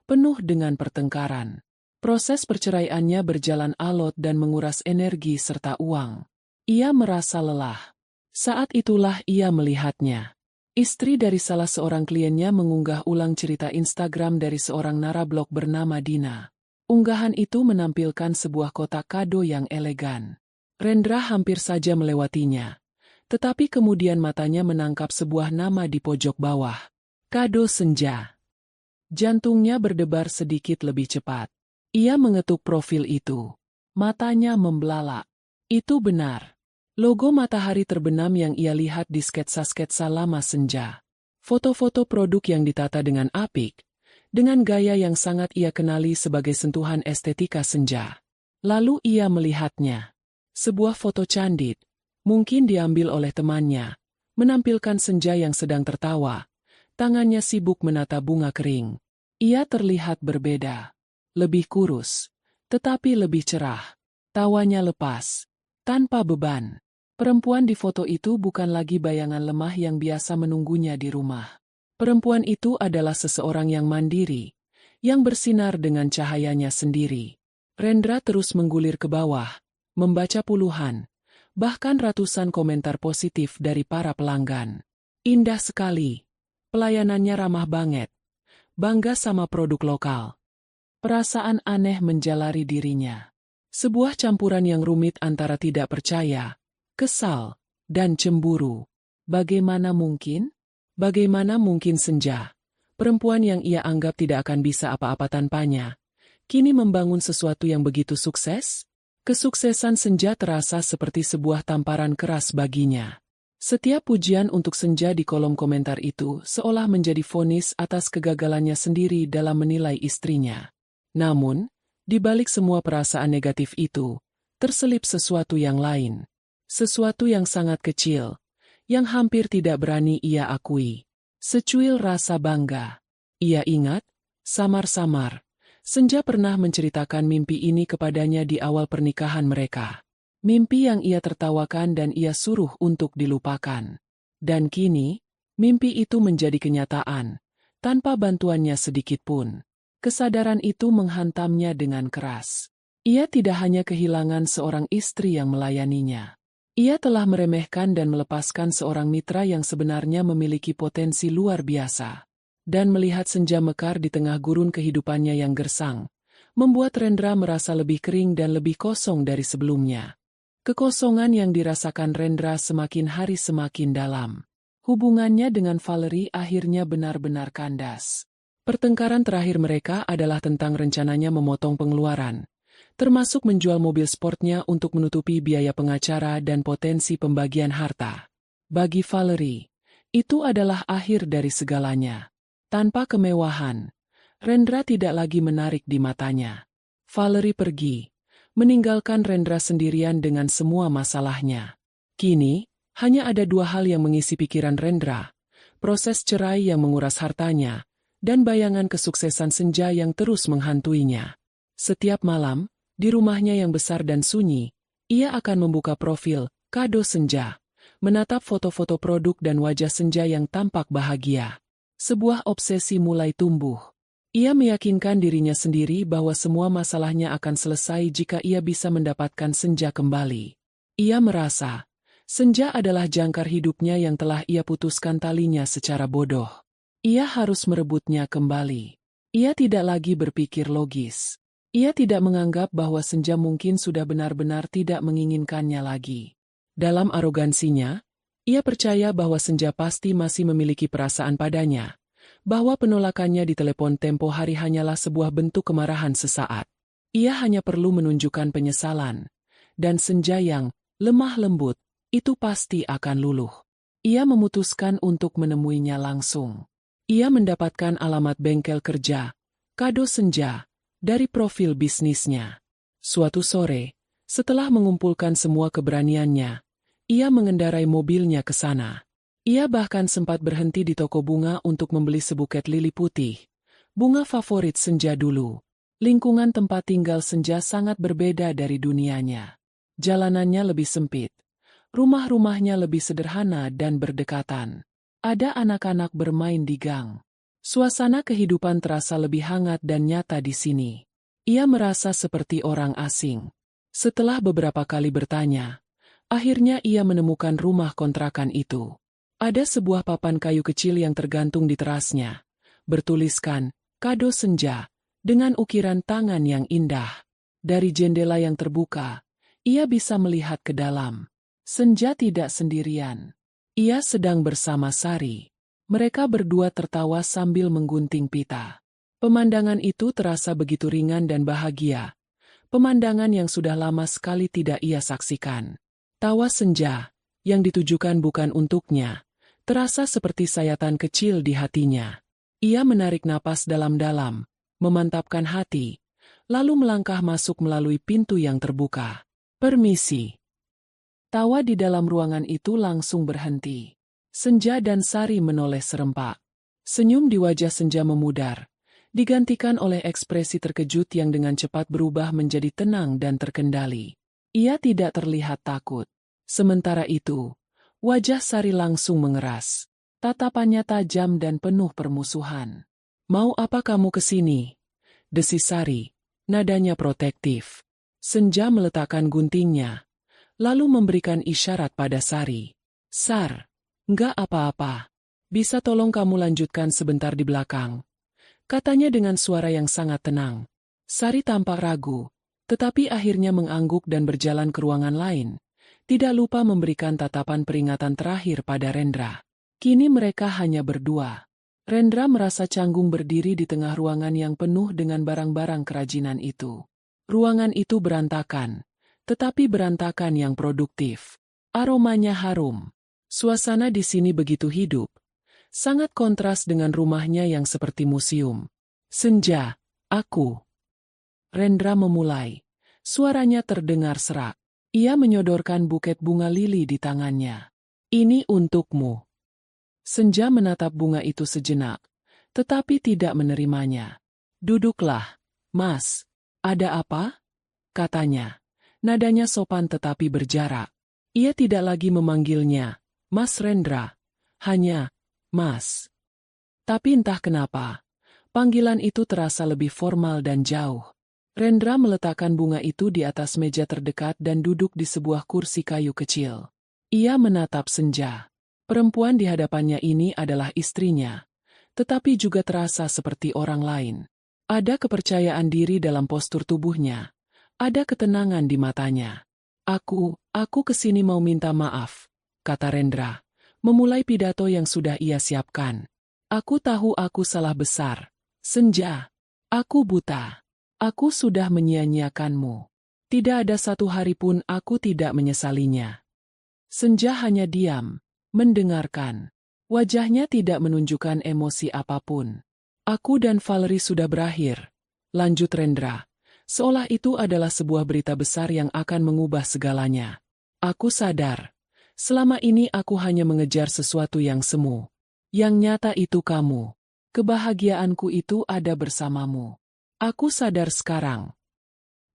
penuh dengan pertengkaran. Proses perceraiannya berjalan alot dan menguras energi serta uang. Ia merasa lelah. Saat itulah ia melihatnya. Istri dari salah seorang kliennya mengunggah ulang cerita Instagram dari seorang narablog bernama Dina. Unggahan itu menampilkan sebuah kotak kado yang elegan. Rendra hampir saja melewatinya. Tetapi kemudian matanya menangkap sebuah nama di pojok bawah. Kado senja. Jantungnya berdebar sedikit lebih cepat. Ia mengetuk profil itu. Matanya membelalak. Itu benar. Logo matahari terbenam yang ia lihat di sketsa-sketsa lama Senja. Foto-foto produk yang ditata dengan apik, dengan gaya yang sangat ia kenali sebagai sentuhan estetika Senja. Lalu ia melihatnya. Sebuah foto candid, mungkin diambil oleh temannya, menampilkan senja yang sedang tertawa. Tangannya sibuk menata bunga kering. Ia terlihat berbeda. Lebih kurus, tetapi lebih cerah. Tawanya lepas, tanpa beban. Perempuan di foto itu bukan lagi bayangan lemah yang biasa menunggunya di rumah. Perempuan itu adalah seseorang yang mandiri, yang bersinar dengan cahayanya sendiri. Rendra terus menggulir ke bawah, membaca puluhan, bahkan ratusan komentar positif dari para pelanggan. Indah sekali. Pelayanannya ramah banget. Bangga sama produk lokal. Perasaan aneh menjalari dirinya. Sebuah campuran yang rumit antara tidak percaya, kesal, dan cemburu. Bagaimana mungkin? Bagaimana mungkin Senja, perempuan yang ia anggap tidak akan bisa apa-apa tanpanya, kini membangun sesuatu yang begitu sukses? Kesuksesan Senja terasa seperti sebuah tamparan keras baginya. Setiap pujian untuk Senja di kolom komentar itu seolah menjadi vonis atas kegagalannya sendiri dalam menilai istrinya. Namun, di balik semua perasaan negatif itu, terselip sesuatu yang lain. Sesuatu yang sangat kecil, yang hampir tidak berani ia akui. Secuil rasa bangga. Ia ingat, samar-samar, Senja pernah menceritakan mimpi ini kepadanya di awal pernikahan mereka. Mimpi yang ia tertawakan dan ia suruh untuk dilupakan. Dan kini, mimpi itu menjadi kenyataan, tanpa bantuannya sedikit pun. Kesadaran itu menghantamnya dengan keras. Ia tidak hanya kehilangan seorang istri yang melayaninya. Ia telah meremehkan dan melepaskan seorang mitra yang sebenarnya memiliki potensi luar biasa. Dan melihat Senja mekar di tengah gurun kehidupannya yang gersang, membuat Rendra merasa lebih kering dan lebih kosong dari sebelumnya. Kekosongan yang dirasakan Rendra semakin hari semakin dalam. Hubungannya dengan Valerie akhirnya benar-benar kandas. Pertengkaran terakhir mereka adalah tentang rencananya memotong pengeluaran, termasuk menjual mobil sportnya untuk menutupi biaya pengacara dan potensi pembagian harta. Bagi Valerie, itu adalah akhir dari segalanya. Tanpa kemewahan, Rendra tidak lagi menarik di matanya. Valerie pergi, meninggalkan Rendra sendirian dengan semua masalahnya. Kini, hanya ada dua hal yang mengisi pikiran Rendra, proses cerai yang menguras hartanya, dan bayangan kesuksesan Senja yang terus menghantuinya. Setiap malam, di rumahnya yang besar dan sunyi, ia akan membuka profil, kado Senja, menatap foto-foto produk dan wajah Senja yang tampak bahagia. Sebuah obsesi mulai tumbuh. Ia meyakinkan dirinya sendiri bahwa semua masalahnya akan selesai jika ia bisa mendapatkan Senja kembali. Ia merasa, Senja adalah jangkar hidupnya yang telah ia putuskan talinya secara bodoh. Ia harus merebutnya kembali. Ia tidak lagi berpikir logis. Ia tidak menganggap bahwa Senja mungkin sudah benar-benar tidak menginginkannya lagi. Dalam arogansinya, ia percaya bahwa Senja pasti masih memiliki perasaan padanya, bahwa penolakannya di telepon tempo hari hanyalah sebuah bentuk kemarahan sesaat. Ia hanya perlu menunjukkan penyesalan, dan Senja yang lemah lembut, itu pasti akan luluh. Ia memutuskan untuk menemuinya langsung. Ia mendapatkan alamat bengkel kerja, kado Senja, dari profil bisnisnya. Suatu sore, setelah mengumpulkan semua keberaniannya, ia mengendarai mobilnya ke sana. Ia bahkan sempat berhenti di toko bunga untuk membeli sebuket lili putih, bunga favorit Senja dulu. Lingkungan tempat tinggal Senja sangat berbeda dari dunianya. Jalanannya lebih sempit. Rumah-rumahnya lebih sederhana dan berdekatan. Ada anak-anak bermain di gang. Suasana kehidupan terasa lebih hangat dan nyata di sini. Ia merasa seperti orang asing. Setelah beberapa kali bertanya, akhirnya ia menemukan rumah kontrakan itu. Ada sebuah papan kayu kecil yang tergantung di terasnya, bertuliskan, kado Senja, dengan ukiran tangan yang indah. Dari jendela yang terbuka, ia bisa melihat ke dalam. Senja tidak sendirian. Ia sedang bersama Sari. Mereka berdua tertawa sambil menggunting pita. Pemandangan itu terasa begitu ringan dan bahagia. Pemandangan yang sudah lama sekali tidak ia saksikan. Tawa Senja, yang ditujukan bukan untuknya, terasa seperti sayatan kecil di hatinya. Ia menarik napas dalam-dalam, memantapkan hati, lalu melangkah masuk melalui pintu yang terbuka. "Permisi." Tawa di dalam ruangan itu langsung berhenti. Senja dan Sari menoleh serempak. Senyum di wajah Senja memudar, digantikan oleh ekspresi terkejut yang dengan cepat berubah menjadi tenang dan terkendali. Ia tidak terlihat takut. Sementara itu, wajah Sari langsung mengeras. Tatapannya tajam dan penuh permusuhan. "Mau apa kamu kesini?" desis Sari, nadanya protektif. Senja meletakkan guntingnya, lalu memberikan isyarat pada Sari. "Sar, nggak apa-apa. Bisa tolong kamu lanjutkan sebentar di belakang?" katanya dengan suara yang sangat tenang. Sari tampak ragu, tetapi akhirnya mengangguk dan berjalan ke ruangan lain. Tidak lupa memberikan tatapan peringatan terakhir pada Rendra. Kini mereka hanya berdua. Rendra merasa canggung berdiri di tengah ruangan yang penuh dengan barang-barang kerajinan itu. Ruangan itu berantakan, tetapi berantakan yang produktif. Aromanya harum. Suasana di sini begitu hidup. Sangat kontras dengan rumahnya yang seperti museum. "Senja, aku." Rendra memulai. Suaranya terdengar serak. Ia menyodorkan buket bunga lili di tangannya. "Ini untukmu." Senja menatap bunga itu sejenak, tetapi tidak menerimanya. "Duduklah, Mas." "Ada apa?" katanya. Nadanya sopan tetapi berjarak. Ia tidak lagi memanggilnya Mas Rendra, hanya Mas. Tapi entah kenapa, panggilan itu terasa lebih formal dan jauh. Rendra meletakkan bunga itu di atas meja terdekat dan duduk di sebuah kursi kayu kecil. Ia menatap Senja. Perempuan di hadapannya ini adalah istrinya, tetapi juga terasa seperti orang lain. Ada kepercayaan diri dalam postur tubuhnya. Ada ketenangan di matanya. Aku kesini mau minta maaf," kata Rendra, memulai pidato yang sudah ia siapkan. "Aku tahu aku salah besar. Senja. Aku buta. Aku sudah menyia-nyiakanmu. Tidak ada satu hari pun aku tidak menyesalinya." Senja hanya diam, mendengarkan. Wajahnya tidak menunjukkan emosi apapun. "Aku dan Valerie sudah berakhir," lanjut Rendra, seolah itu adalah sebuah berita besar yang akan mengubah segalanya. "Aku sadar. Selama ini aku hanya mengejar sesuatu yang semu. Yang nyata itu kamu. Kebahagiaanku itu ada bersamamu. Aku sadar sekarang."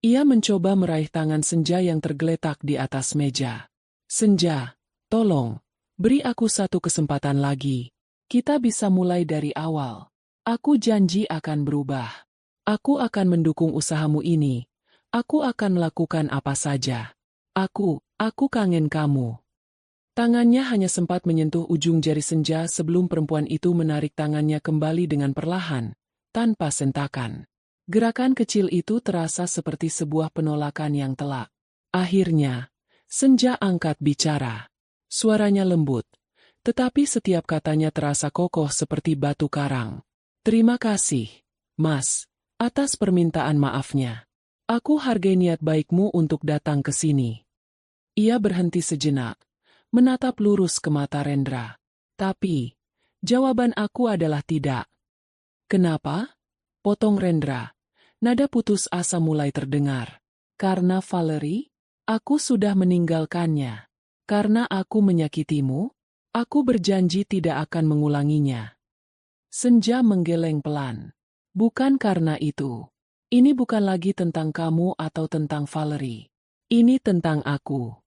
Ia mencoba meraih tangan Senja yang tergeletak di atas meja. "Senja, tolong, beri aku satu kesempatan lagi. Kita bisa mulai dari awal. Aku janji akan berubah. Aku akan mendukung usahamu ini. Aku akan melakukan apa saja. Aku kangen kamu." Tangannya hanya sempat menyentuh ujung jari Senja sebelum perempuan itu menarik tangannya kembali dengan perlahan, tanpa sentakan. Gerakan kecil itu terasa seperti sebuah penolakan yang telak. Akhirnya, Senja angkat bicara. Suaranya lembut, tetapi setiap katanya terasa kokoh seperti batu karang. "Terima kasih, Mas, atas permintaan maafnya. Aku hargai niat baikmu untuk datang ke sini." Ia berhenti sejenak, menatap lurus ke mata Rendra. "Tapi, jawaban aku adalah tidak." "Kenapa?" potong Rendra. Nada putus asa mulai terdengar. "Karena Valerie? Aku sudah meninggalkannya. Karena aku menyakitimu? Aku berjanji tidak akan mengulanginya." Senja menggeleng pelan. "Bukan karena itu. Ini bukan lagi tentang kamu atau tentang Valerie. Ini tentang aku."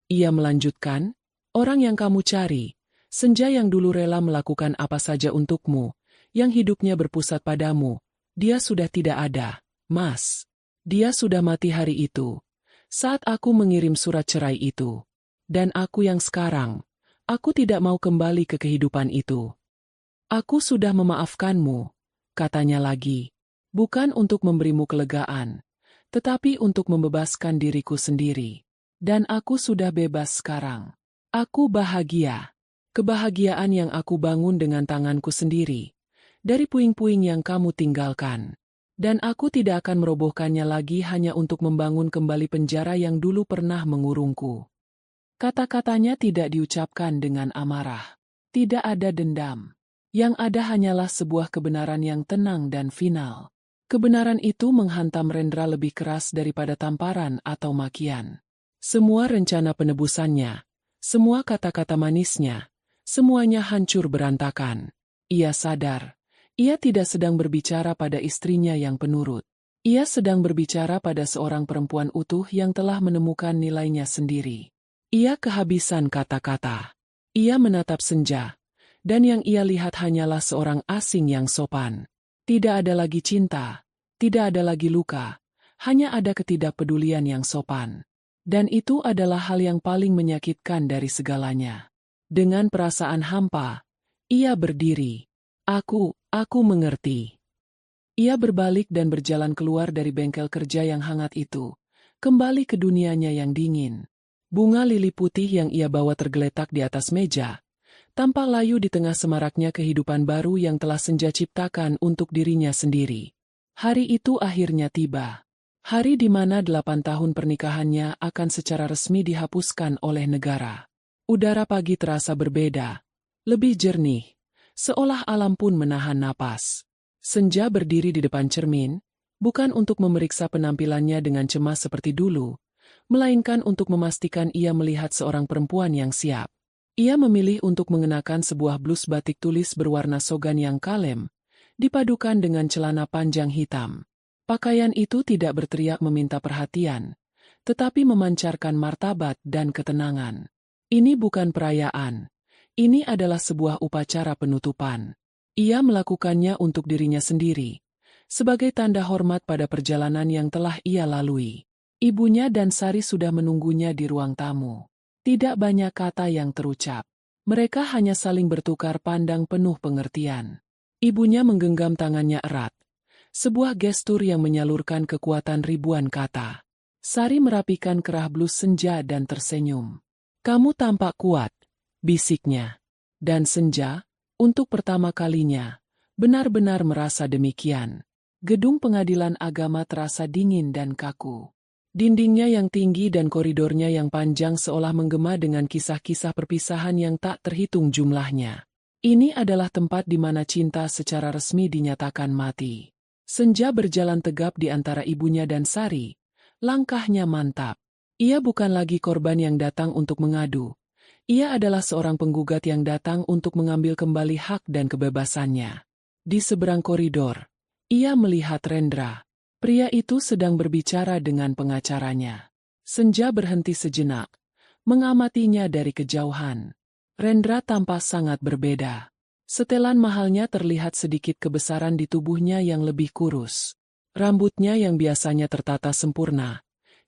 Ia melanjutkan, "Orang yang kamu cari, Senja yang dulu rela melakukan apa saja untukmu, yang hidupnya berpusat padamu, dia sudah tidak ada, Mas. Dia sudah mati hari itu, saat aku mengirim surat cerai itu. Dan aku yang sekarang, aku tidak mau kembali ke kehidupan itu. Aku sudah memaafkanmu," katanya lagi. "Bukan untuk memberimu kelegaan, tetapi untuk membebaskan diriku sendiri. Dan aku sudah bebas sekarang. Aku bahagia. Kebahagiaan yang aku bangun dengan tanganku sendiri. Dari puing-puing yang kamu tinggalkan. Dan aku tidak akan merobohkannya lagi hanya untuk membangun kembali penjara yang dulu pernah mengurungku." Kata-katanya tidak diucapkan dengan amarah. Tidak ada dendam. Yang ada hanyalah sebuah kebenaran yang tenang dan final. Kebenaran itu menghantam Rendra lebih keras daripada tamparan atau makian. Semua rencana penebusannya, semua kata-kata manisnya, semuanya hancur berantakan. Ia sadar, ia tidak sedang berbicara pada istrinya yang penurut. Ia sedang berbicara pada seorang perempuan utuh yang telah menemukan nilainya sendiri. Ia kehabisan kata-kata. Ia menatap senja, dan yang ia lihat hanyalah seorang asing yang sopan. Tidak ada lagi cinta, tidak ada lagi luka, hanya ada ketidakpedulian yang sopan. Dan itu adalah hal yang paling menyakitkan dari segalanya. Dengan perasaan hampa, ia berdiri. Aku mengerti. Ia berbalik dan berjalan keluar dari bengkel kerja yang hangat itu, kembali ke dunianya yang dingin. Bunga lili putih yang ia bawa tergeletak di atas meja, tampak layu di tengah semaraknya kehidupan baru yang telah senja ciptakan untuk dirinya sendiri. Hari itu akhirnya tiba. Hari di mana 8 tahun pernikahannya akan secara resmi dihapuskan oleh negara. Udara pagi terasa berbeda, lebih jernih, seolah alam pun menahan napas. Senja berdiri di depan cermin, bukan untuk memeriksa penampilannya dengan cemas seperti dulu, melainkan untuk memastikan ia melihat seorang perempuan yang siap. Ia memilih untuk mengenakan sebuah blus batik tulis berwarna sogan yang kalem, dipadukan dengan celana panjang hitam. Pakaian itu tidak berteriak meminta perhatian, tetapi memancarkan martabat dan ketenangan. Ini bukan perayaan, ini adalah sebuah upacara penutupan. Ia melakukannya untuk dirinya sendiri, sebagai tanda hormat pada perjalanan yang telah ia lalui. Ibunya dan Sari sudah menunggunya di ruang tamu. Tidak banyak kata yang terucap. Mereka hanya saling bertukar pandang penuh pengertian. Ibunya menggenggam tangannya erat. Sebuah gestur yang menyalurkan kekuatan ribuan kata. Sari merapikan kerah blus Senja dan tersenyum. "Kamu tampak kuat," bisiknya. Dan Senja, untuk pertama kalinya, benar-benar merasa demikian. Gedung pengadilan agama terasa dingin dan kaku. Dindingnya yang tinggi dan koridornya yang panjang seolah menggema dengan kisah-kisah perpisahan yang tak terhitung jumlahnya. Ini adalah tempat di mana cinta secara resmi dinyatakan mati. Senja berjalan tegap di antara ibunya dan Sari. Langkahnya mantap. Ia bukan lagi korban yang datang untuk mengadu. Ia adalah seorang penggugat yang datang untuk mengambil kembali hak dan kebebasannya. Di seberang koridor, ia melihat Rendra. Pria itu sedang berbicara dengan pengacaranya. Senja berhenti sejenak, mengamatinya dari kejauhan. Rendra tampak sangat berbeda. Setelan mahalnya terlihat sedikit kebesaran di tubuhnya yang lebih kurus. Rambutnya yang biasanya tertata sempurna,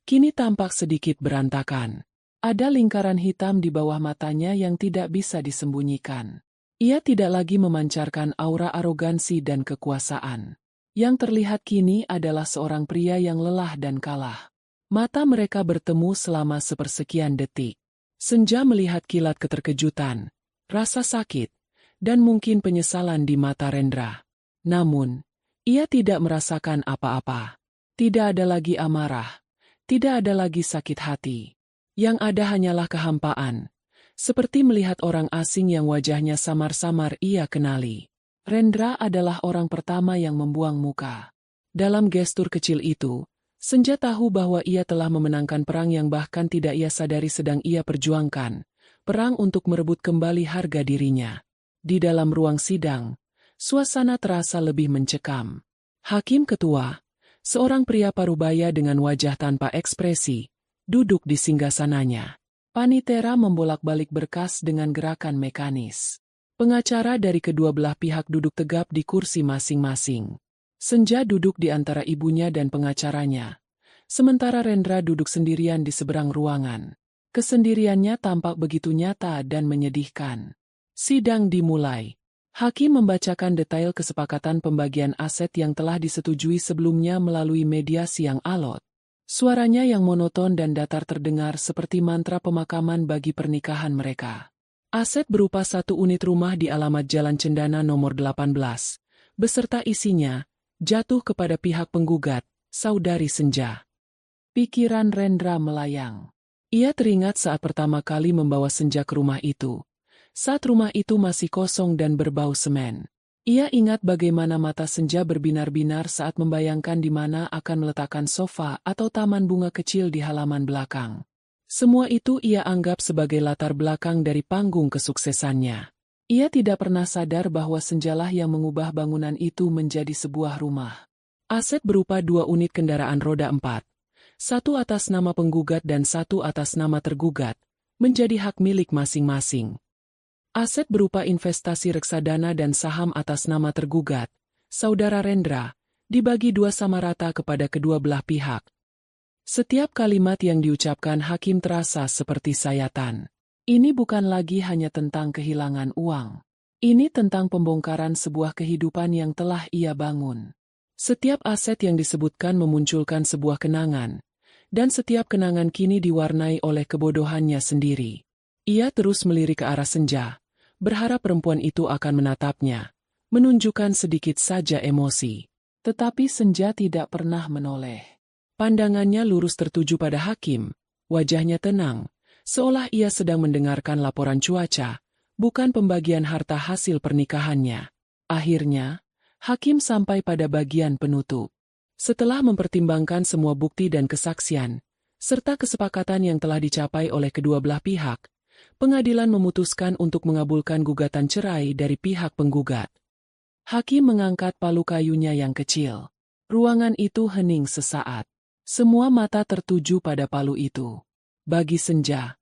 kini tampak sedikit berantakan. Ada lingkaran hitam di bawah matanya yang tidak bisa disembunyikan. Ia tidak lagi memancarkan aura arogansi dan kekuasaan. Yang terlihat kini adalah seorang pria yang lelah dan kalah. Mata mereka bertemu selama sepersekian detik. Senja melihat kilat keterkejutan, rasa sakit, dan mungkin penyesalan di mata Rendra. Namun, ia tidak merasakan apa-apa. Tidak ada lagi amarah, tidak ada lagi sakit hati. Yang ada hanyalah kehampaan, seperti melihat orang asing yang wajahnya samar-samar ia kenali. Rendra adalah orang pertama yang membuang muka. Dalam gestur kecil itu, Senja tahu bahwa ia telah memenangkan perang yang bahkan tidak ia sadari sedang ia perjuangkan. Perang untuk merebut kembali harga dirinya. Di dalam ruang sidang, suasana terasa lebih mencekam. Hakim ketua, seorang pria parubaya dengan wajah tanpa ekspresi, duduk di singgasananya. Panitera membolak-balik berkas dengan gerakan mekanis. Pengacara dari kedua belah pihak duduk tegap di kursi masing-masing. Senja duduk di antara ibunya dan pengacaranya, sementara Rendra duduk sendirian di seberang ruangan. Kesendiriannya tampak begitu nyata dan menyedihkan. Sidang dimulai. Hakim membacakan detail kesepakatan pembagian aset yang telah disetujui sebelumnya melalui mediasi yang alot. Suaranya yang monoton dan datar terdengar seperti mantra pemakaman bagi pernikahan mereka. Aset berupa 1 unit rumah di alamat Jalan Cendana nomor 18, beserta isinya, jatuh kepada pihak penggugat, Saudari Senja. Pikiran Rendra melayang. Ia teringat saat pertama kali membawa Senja ke rumah itu. Saat rumah itu masih kosong dan berbau semen. Ia ingat bagaimana mata Senja berbinar-binar saat membayangkan di mana akan meletakkan sofa atau taman bunga kecil di halaman belakang. Semua itu ia anggap sebagai latar belakang dari panggung kesuksesannya. Ia tidak pernah sadar bahwa Senjalah yang mengubah bangunan itu menjadi sebuah rumah. Aset berupa 2 unit kendaraan roda 4, satu atas nama penggugat dan satu atas nama tergugat, menjadi hak milik masing-masing. Aset berupa investasi reksadana dan saham atas nama tergugat, saudara Rendra, dibagi 2 sama rata kepada kedua belah pihak. Setiap kalimat yang diucapkan hakim terasa seperti sayatan. Ini bukan lagi hanya tentang kehilangan uang. Ini tentang pembongkaran sebuah kehidupan yang telah ia bangun. Setiap aset yang disebutkan memunculkan sebuah kenangan, dan setiap kenangan kini diwarnai oleh kebodohannya sendiri. Ia terus melirik ke arah Senja, berharap perempuan itu akan menatapnya, menunjukkan sedikit saja emosi. Tetapi Senja tidak pernah menoleh. Pandangannya lurus tertuju pada hakim, wajahnya tenang, seolah ia sedang mendengarkan laporan cuaca, bukan pembagian harta hasil pernikahannya. Akhirnya, hakim sampai pada bagian penutup. Setelah mempertimbangkan semua bukti dan kesaksian, serta kesepakatan yang telah dicapai oleh kedua belah pihak, pengadilan memutuskan untuk mengabulkan gugatan cerai dari pihak penggugat. Hakim mengangkat palu kayunya yang kecil. Ruangan itu hening sesaat. Semua mata tertuju pada palu itu. Bagi Senja,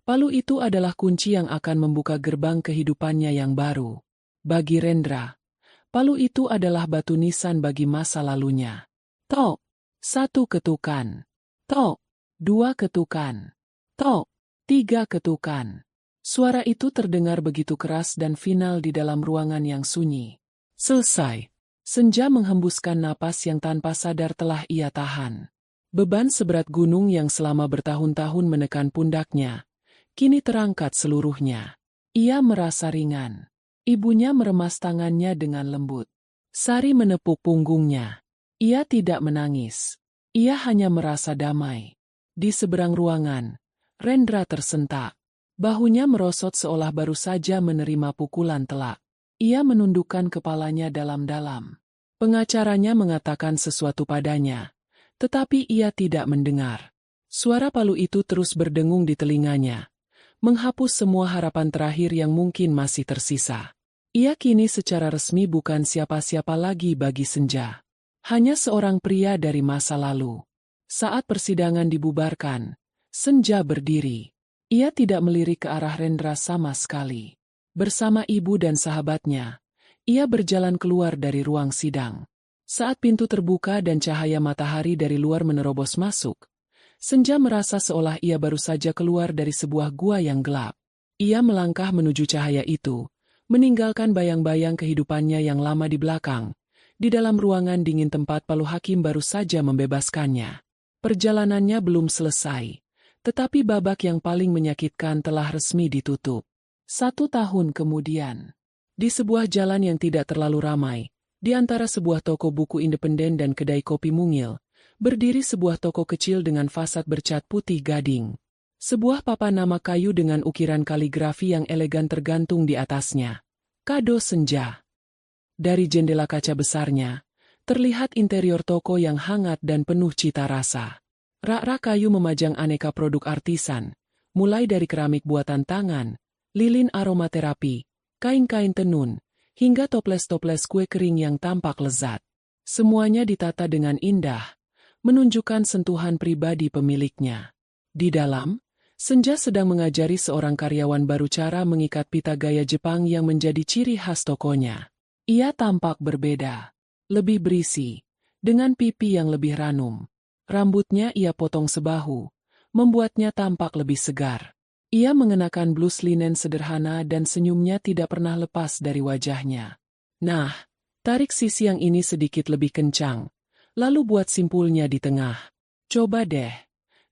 palu itu adalah kunci yang akan membuka gerbang kehidupannya yang baru. Bagi Rendra, palu itu adalah batu nisan bagi masa lalunya. Tok! 1 ketukan. Tok! 2 ketukan. Tok! 3 ketukan. Suara itu terdengar begitu keras dan final di dalam ruangan yang sunyi. Selesai. Senja menghembuskan napas yang tanpa sadar telah ia tahan. Beban seberat gunung yang selama bertahun-tahun menekan pundaknya, kini terangkat seluruhnya. Ia merasa ringan. Ibunya meremas tangannya dengan lembut. Sari menepuk punggungnya. Ia tidak menangis. Ia hanya merasa damai. Di seberang ruangan, Rendra tersentak. Bahunya merosot seolah baru saja menerima pukulan telak. Ia menundukkan kepalanya dalam-dalam. Pengacaranya mengatakan sesuatu padanya, tetapi ia tidak mendengar. Suara palu itu terus berdengung di telinganya, menghapus semua harapan terakhir yang mungkin masih tersisa. Ia kini secara resmi bukan siapa-siapa lagi bagi Senja. Hanya seorang pria dari masa lalu. Saat persidangan dibubarkan, Senja berdiri. Ia tidak melirik ke arah Rendra sama sekali. Bersama ibu dan sahabatnya, ia berjalan keluar dari ruang sidang. Saat pintu terbuka dan cahaya matahari dari luar menerobos masuk, Senja merasa seolah ia baru saja keluar dari sebuah gua yang gelap. Ia melangkah menuju cahaya itu, meninggalkan bayang-bayang kehidupannya yang lama di belakang, di dalam ruangan dingin tempat palu hakim baru saja membebaskannya. Perjalanannya belum selesai, tetapi babak yang paling menyakitkan telah resmi ditutup. 1 tahun kemudian, di sebuah jalan yang tidak terlalu ramai, di antara sebuah toko buku independen dan kedai kopi mungil, berdiri sebuah toko kecil dengan fasad bercat putih gading. Sebuah papan nama kayu dengan ukiran kaligrafi yang elegan tergantung di atasnya. Kado Senja. Dari jendela kaca besarnya, terlihat interior toko yang hangat dan penuh cita rasa. Rak-rak kayu memajang aneka produk artisan, mulai dari keramik buatan tangan, lilin aromaterapi, kain-kain tenun, hingga toples-toples kue kering yang tampak lezat. Semuanya ditata dengan indah, menunjukkan sentuhan pribadi pemiliknya. Di dalam, Senja sedang mengajari seorang karyawan baru cara mengikat pita gaya Jepang yang menjadi ciri khas tokonya. Ia tampak berbeda, lebih berisi, dengan pipi yang lebih ranum. Rambutnya ia potong sebahu, membuatnya tampak lebih segar. Ia mengenakan blus linen sederhana dan senyumnya tidak pernah lepas dari wajahnya. Nah, tarik sisi yang ini sedikit lebih kencang, lalu buat simpulnya di tengah. Coba deh,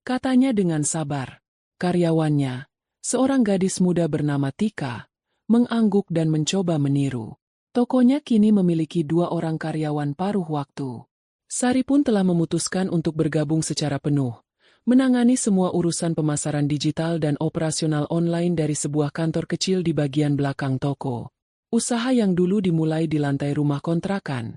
katanya dengan sabar. Karyawannya, seorang gadis muda bernama Tika, mengangguk dan mencoba meniru. Tokonya kini memiliki 2 orang karyawan paruh waktu. Sari pun telah memutuskan untuk bergabung secara penuh, menangani semua urusan pemasaran digital dan operasional online dari sebuah kantor kecil di bagian belakang toko. Usaha yang dulu dimulai di lantai rumah kontrakan,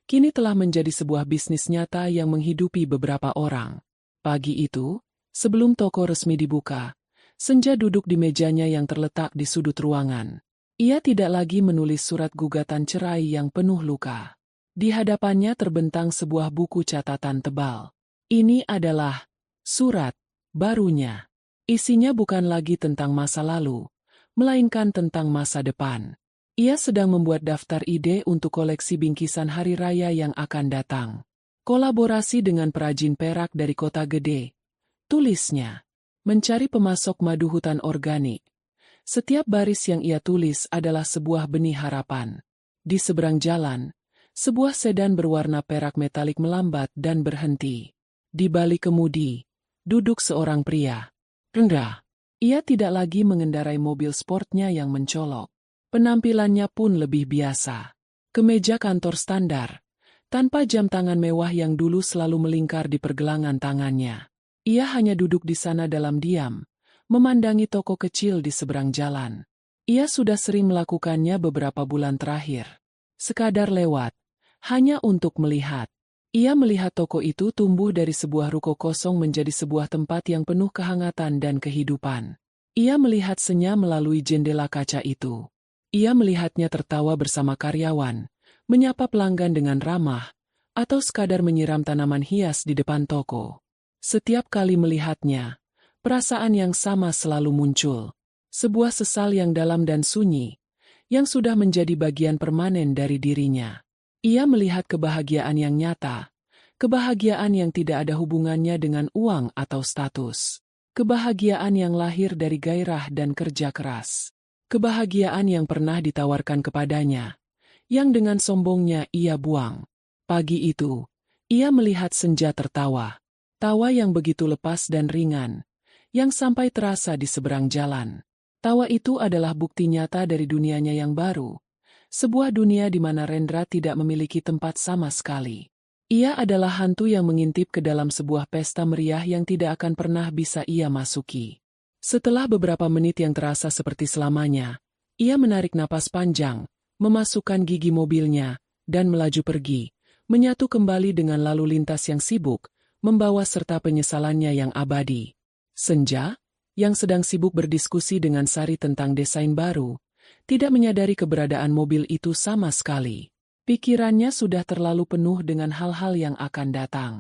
kini telah menjadi sebuah bisnis nyata yang menghidupi beberapa orang. Pagi itu, sebelum toko resmi dibuka, Senja duduk di mejanya yang terletak di sudut ruangan. Ia tidak lagi menulis surat gugatan cerai yang penuh luka. Di hadapannya terbentang sebuah buku catatan tebal. Ini adalah surat barunya. Isinya bukan lagi tentang masa lalu, melainkan tentang masa depan. Ia sedang membuat daftar ide untuk koleksi bingkisan hari raya yang akan datang. Kolaborasi dengan perajin perak dari kota gede. Tulisnya, mencari pemasok madu hutan organik. Setiap baris yang ia tulis adalah sebuah benih harapan. Di seberang jalan, sebuah sedan berwarna perak metalik melambat dan berhenti. Di balik kemudi, duduk seorang pria. Rendah. Ia tidak lagi mengendarai mobil sportnya yang mencolok. Penampilannya pun lebih biasa. Kemeja kantor standar, tanpa jam tangan mewah yang dulu selalu melingkar di pergelangan tangannya. Ia hanya duduk di sana dalam diam, memandangi toko kecil di seberang jalan. Ia sudah sering melakukannya beberapa bulan terakhir. Sekadar lewat, hanya untuk melihat. Ia melihat toko itu tumbuh dari sebuah ruko kosong menjadi sebuah tempat yang penuh kehangatan dan kehidupan. Ia melihat Senya melalui jendela kaca itu. Ia melihatnya tertawa bersama karyawan, menyapa pelanggan dengan ramah, atau sekadar menyiram tanaman hias di depan toko. Setiap kali melihatnya, perasaan yang sama selalu muncul. Sebuah sesal yang dalam dan sunyi, yang sudah menjadi bagian permanen dari dirinya. Ia melihat kebahagiaan yang nyata, kebahagiaan yang tidak ada hubungannya dengan uang atau status. Kebahagiaan yang lahir dari gairah dan kerja keras. Kebahagiaan yang pernah ditawarkan kepadanya, yang dengan sombongnya ia buang. Pagi itu, ia melihat Senja tertawa. Tawa yang begitu lepas dan ringan, yang sampai terasa di seberang jalan. Tawa itu adalah bukti nyata dari dunianya yang baru. Sebuah dunia di mana Rendra tidak memiliki tempat sama sekali. Ia adalah hantu yang mengintip ke dalam sebuah pesta meriah yang tidak akan pernah bisa ia masuki. Setelah beberapa menit yang terasa seperti selamanya, ia menarik napas panjang, memasukkan gigi mobilnya, dan melaju pergi, menyatu kembali dengan lalu lintas yang sibuk, membawa serta penyesalannya yang abadi. Senja, yang sedang sibuk berdiskusi dengan Sari tentang desain baru, tidak menyadari keberadaan mobil itu sama sekali. Pikirannya sudah terlalu penuh dengan hal-hal yang akan datang.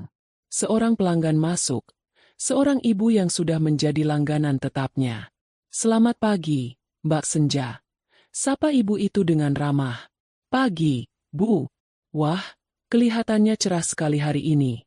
Seorang pelanggan masuk. Seorang ibu yang sudah menjadi langganan tetapnya. "Selamat pagi, Mbak Senja." Sapa ibu itu dengan ramah. "Pagi, Bu." "Wah, kelihatannya cerah sekali hari ini."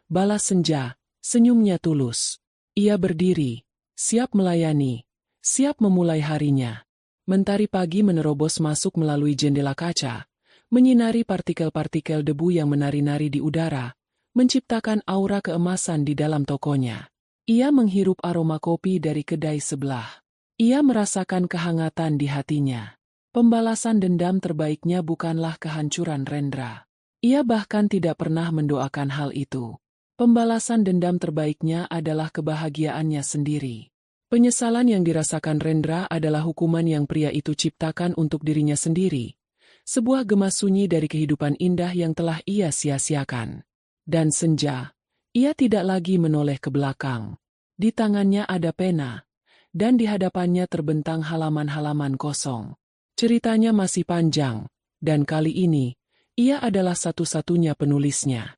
Balas Senja, senyumnya tulus. Ia berdiri, siap melayani, siap memulai harinya. Mentari pagi menerobos masuk melalui jendela kaca, menyinari partikel-partikel debu yang menari-nari di udara, menciptakan aura keemasan di dalam tokonya. Ia menghirup aroma kopi dari kedai sebelah. Ia merasakan kehangatan di hatinya. Pembalasan dendam terbaiknya bukanlah kehancuran Rendra. Ia bahkan tidak pernah mendoakan hal itu. Pembalasan dendam terbaiknya adalah kebahagiaannya sendiri. Penyesalan yang dirasakan Rendra adalah hukuman yang pria itu ciptakan untuk dirinya sendiri. Sebuah gema sunyi dari kehidupan indah yang telah ia sia-siakan. Dan Senja, ia tidak lagi menoleh ke belakang. Di tangannya ada pena, dan di hadapannya terbentang halaman-halaman kosong. Ceritanya masih panjang, dan kali ini, ia adalah satu-satunya penulisnya.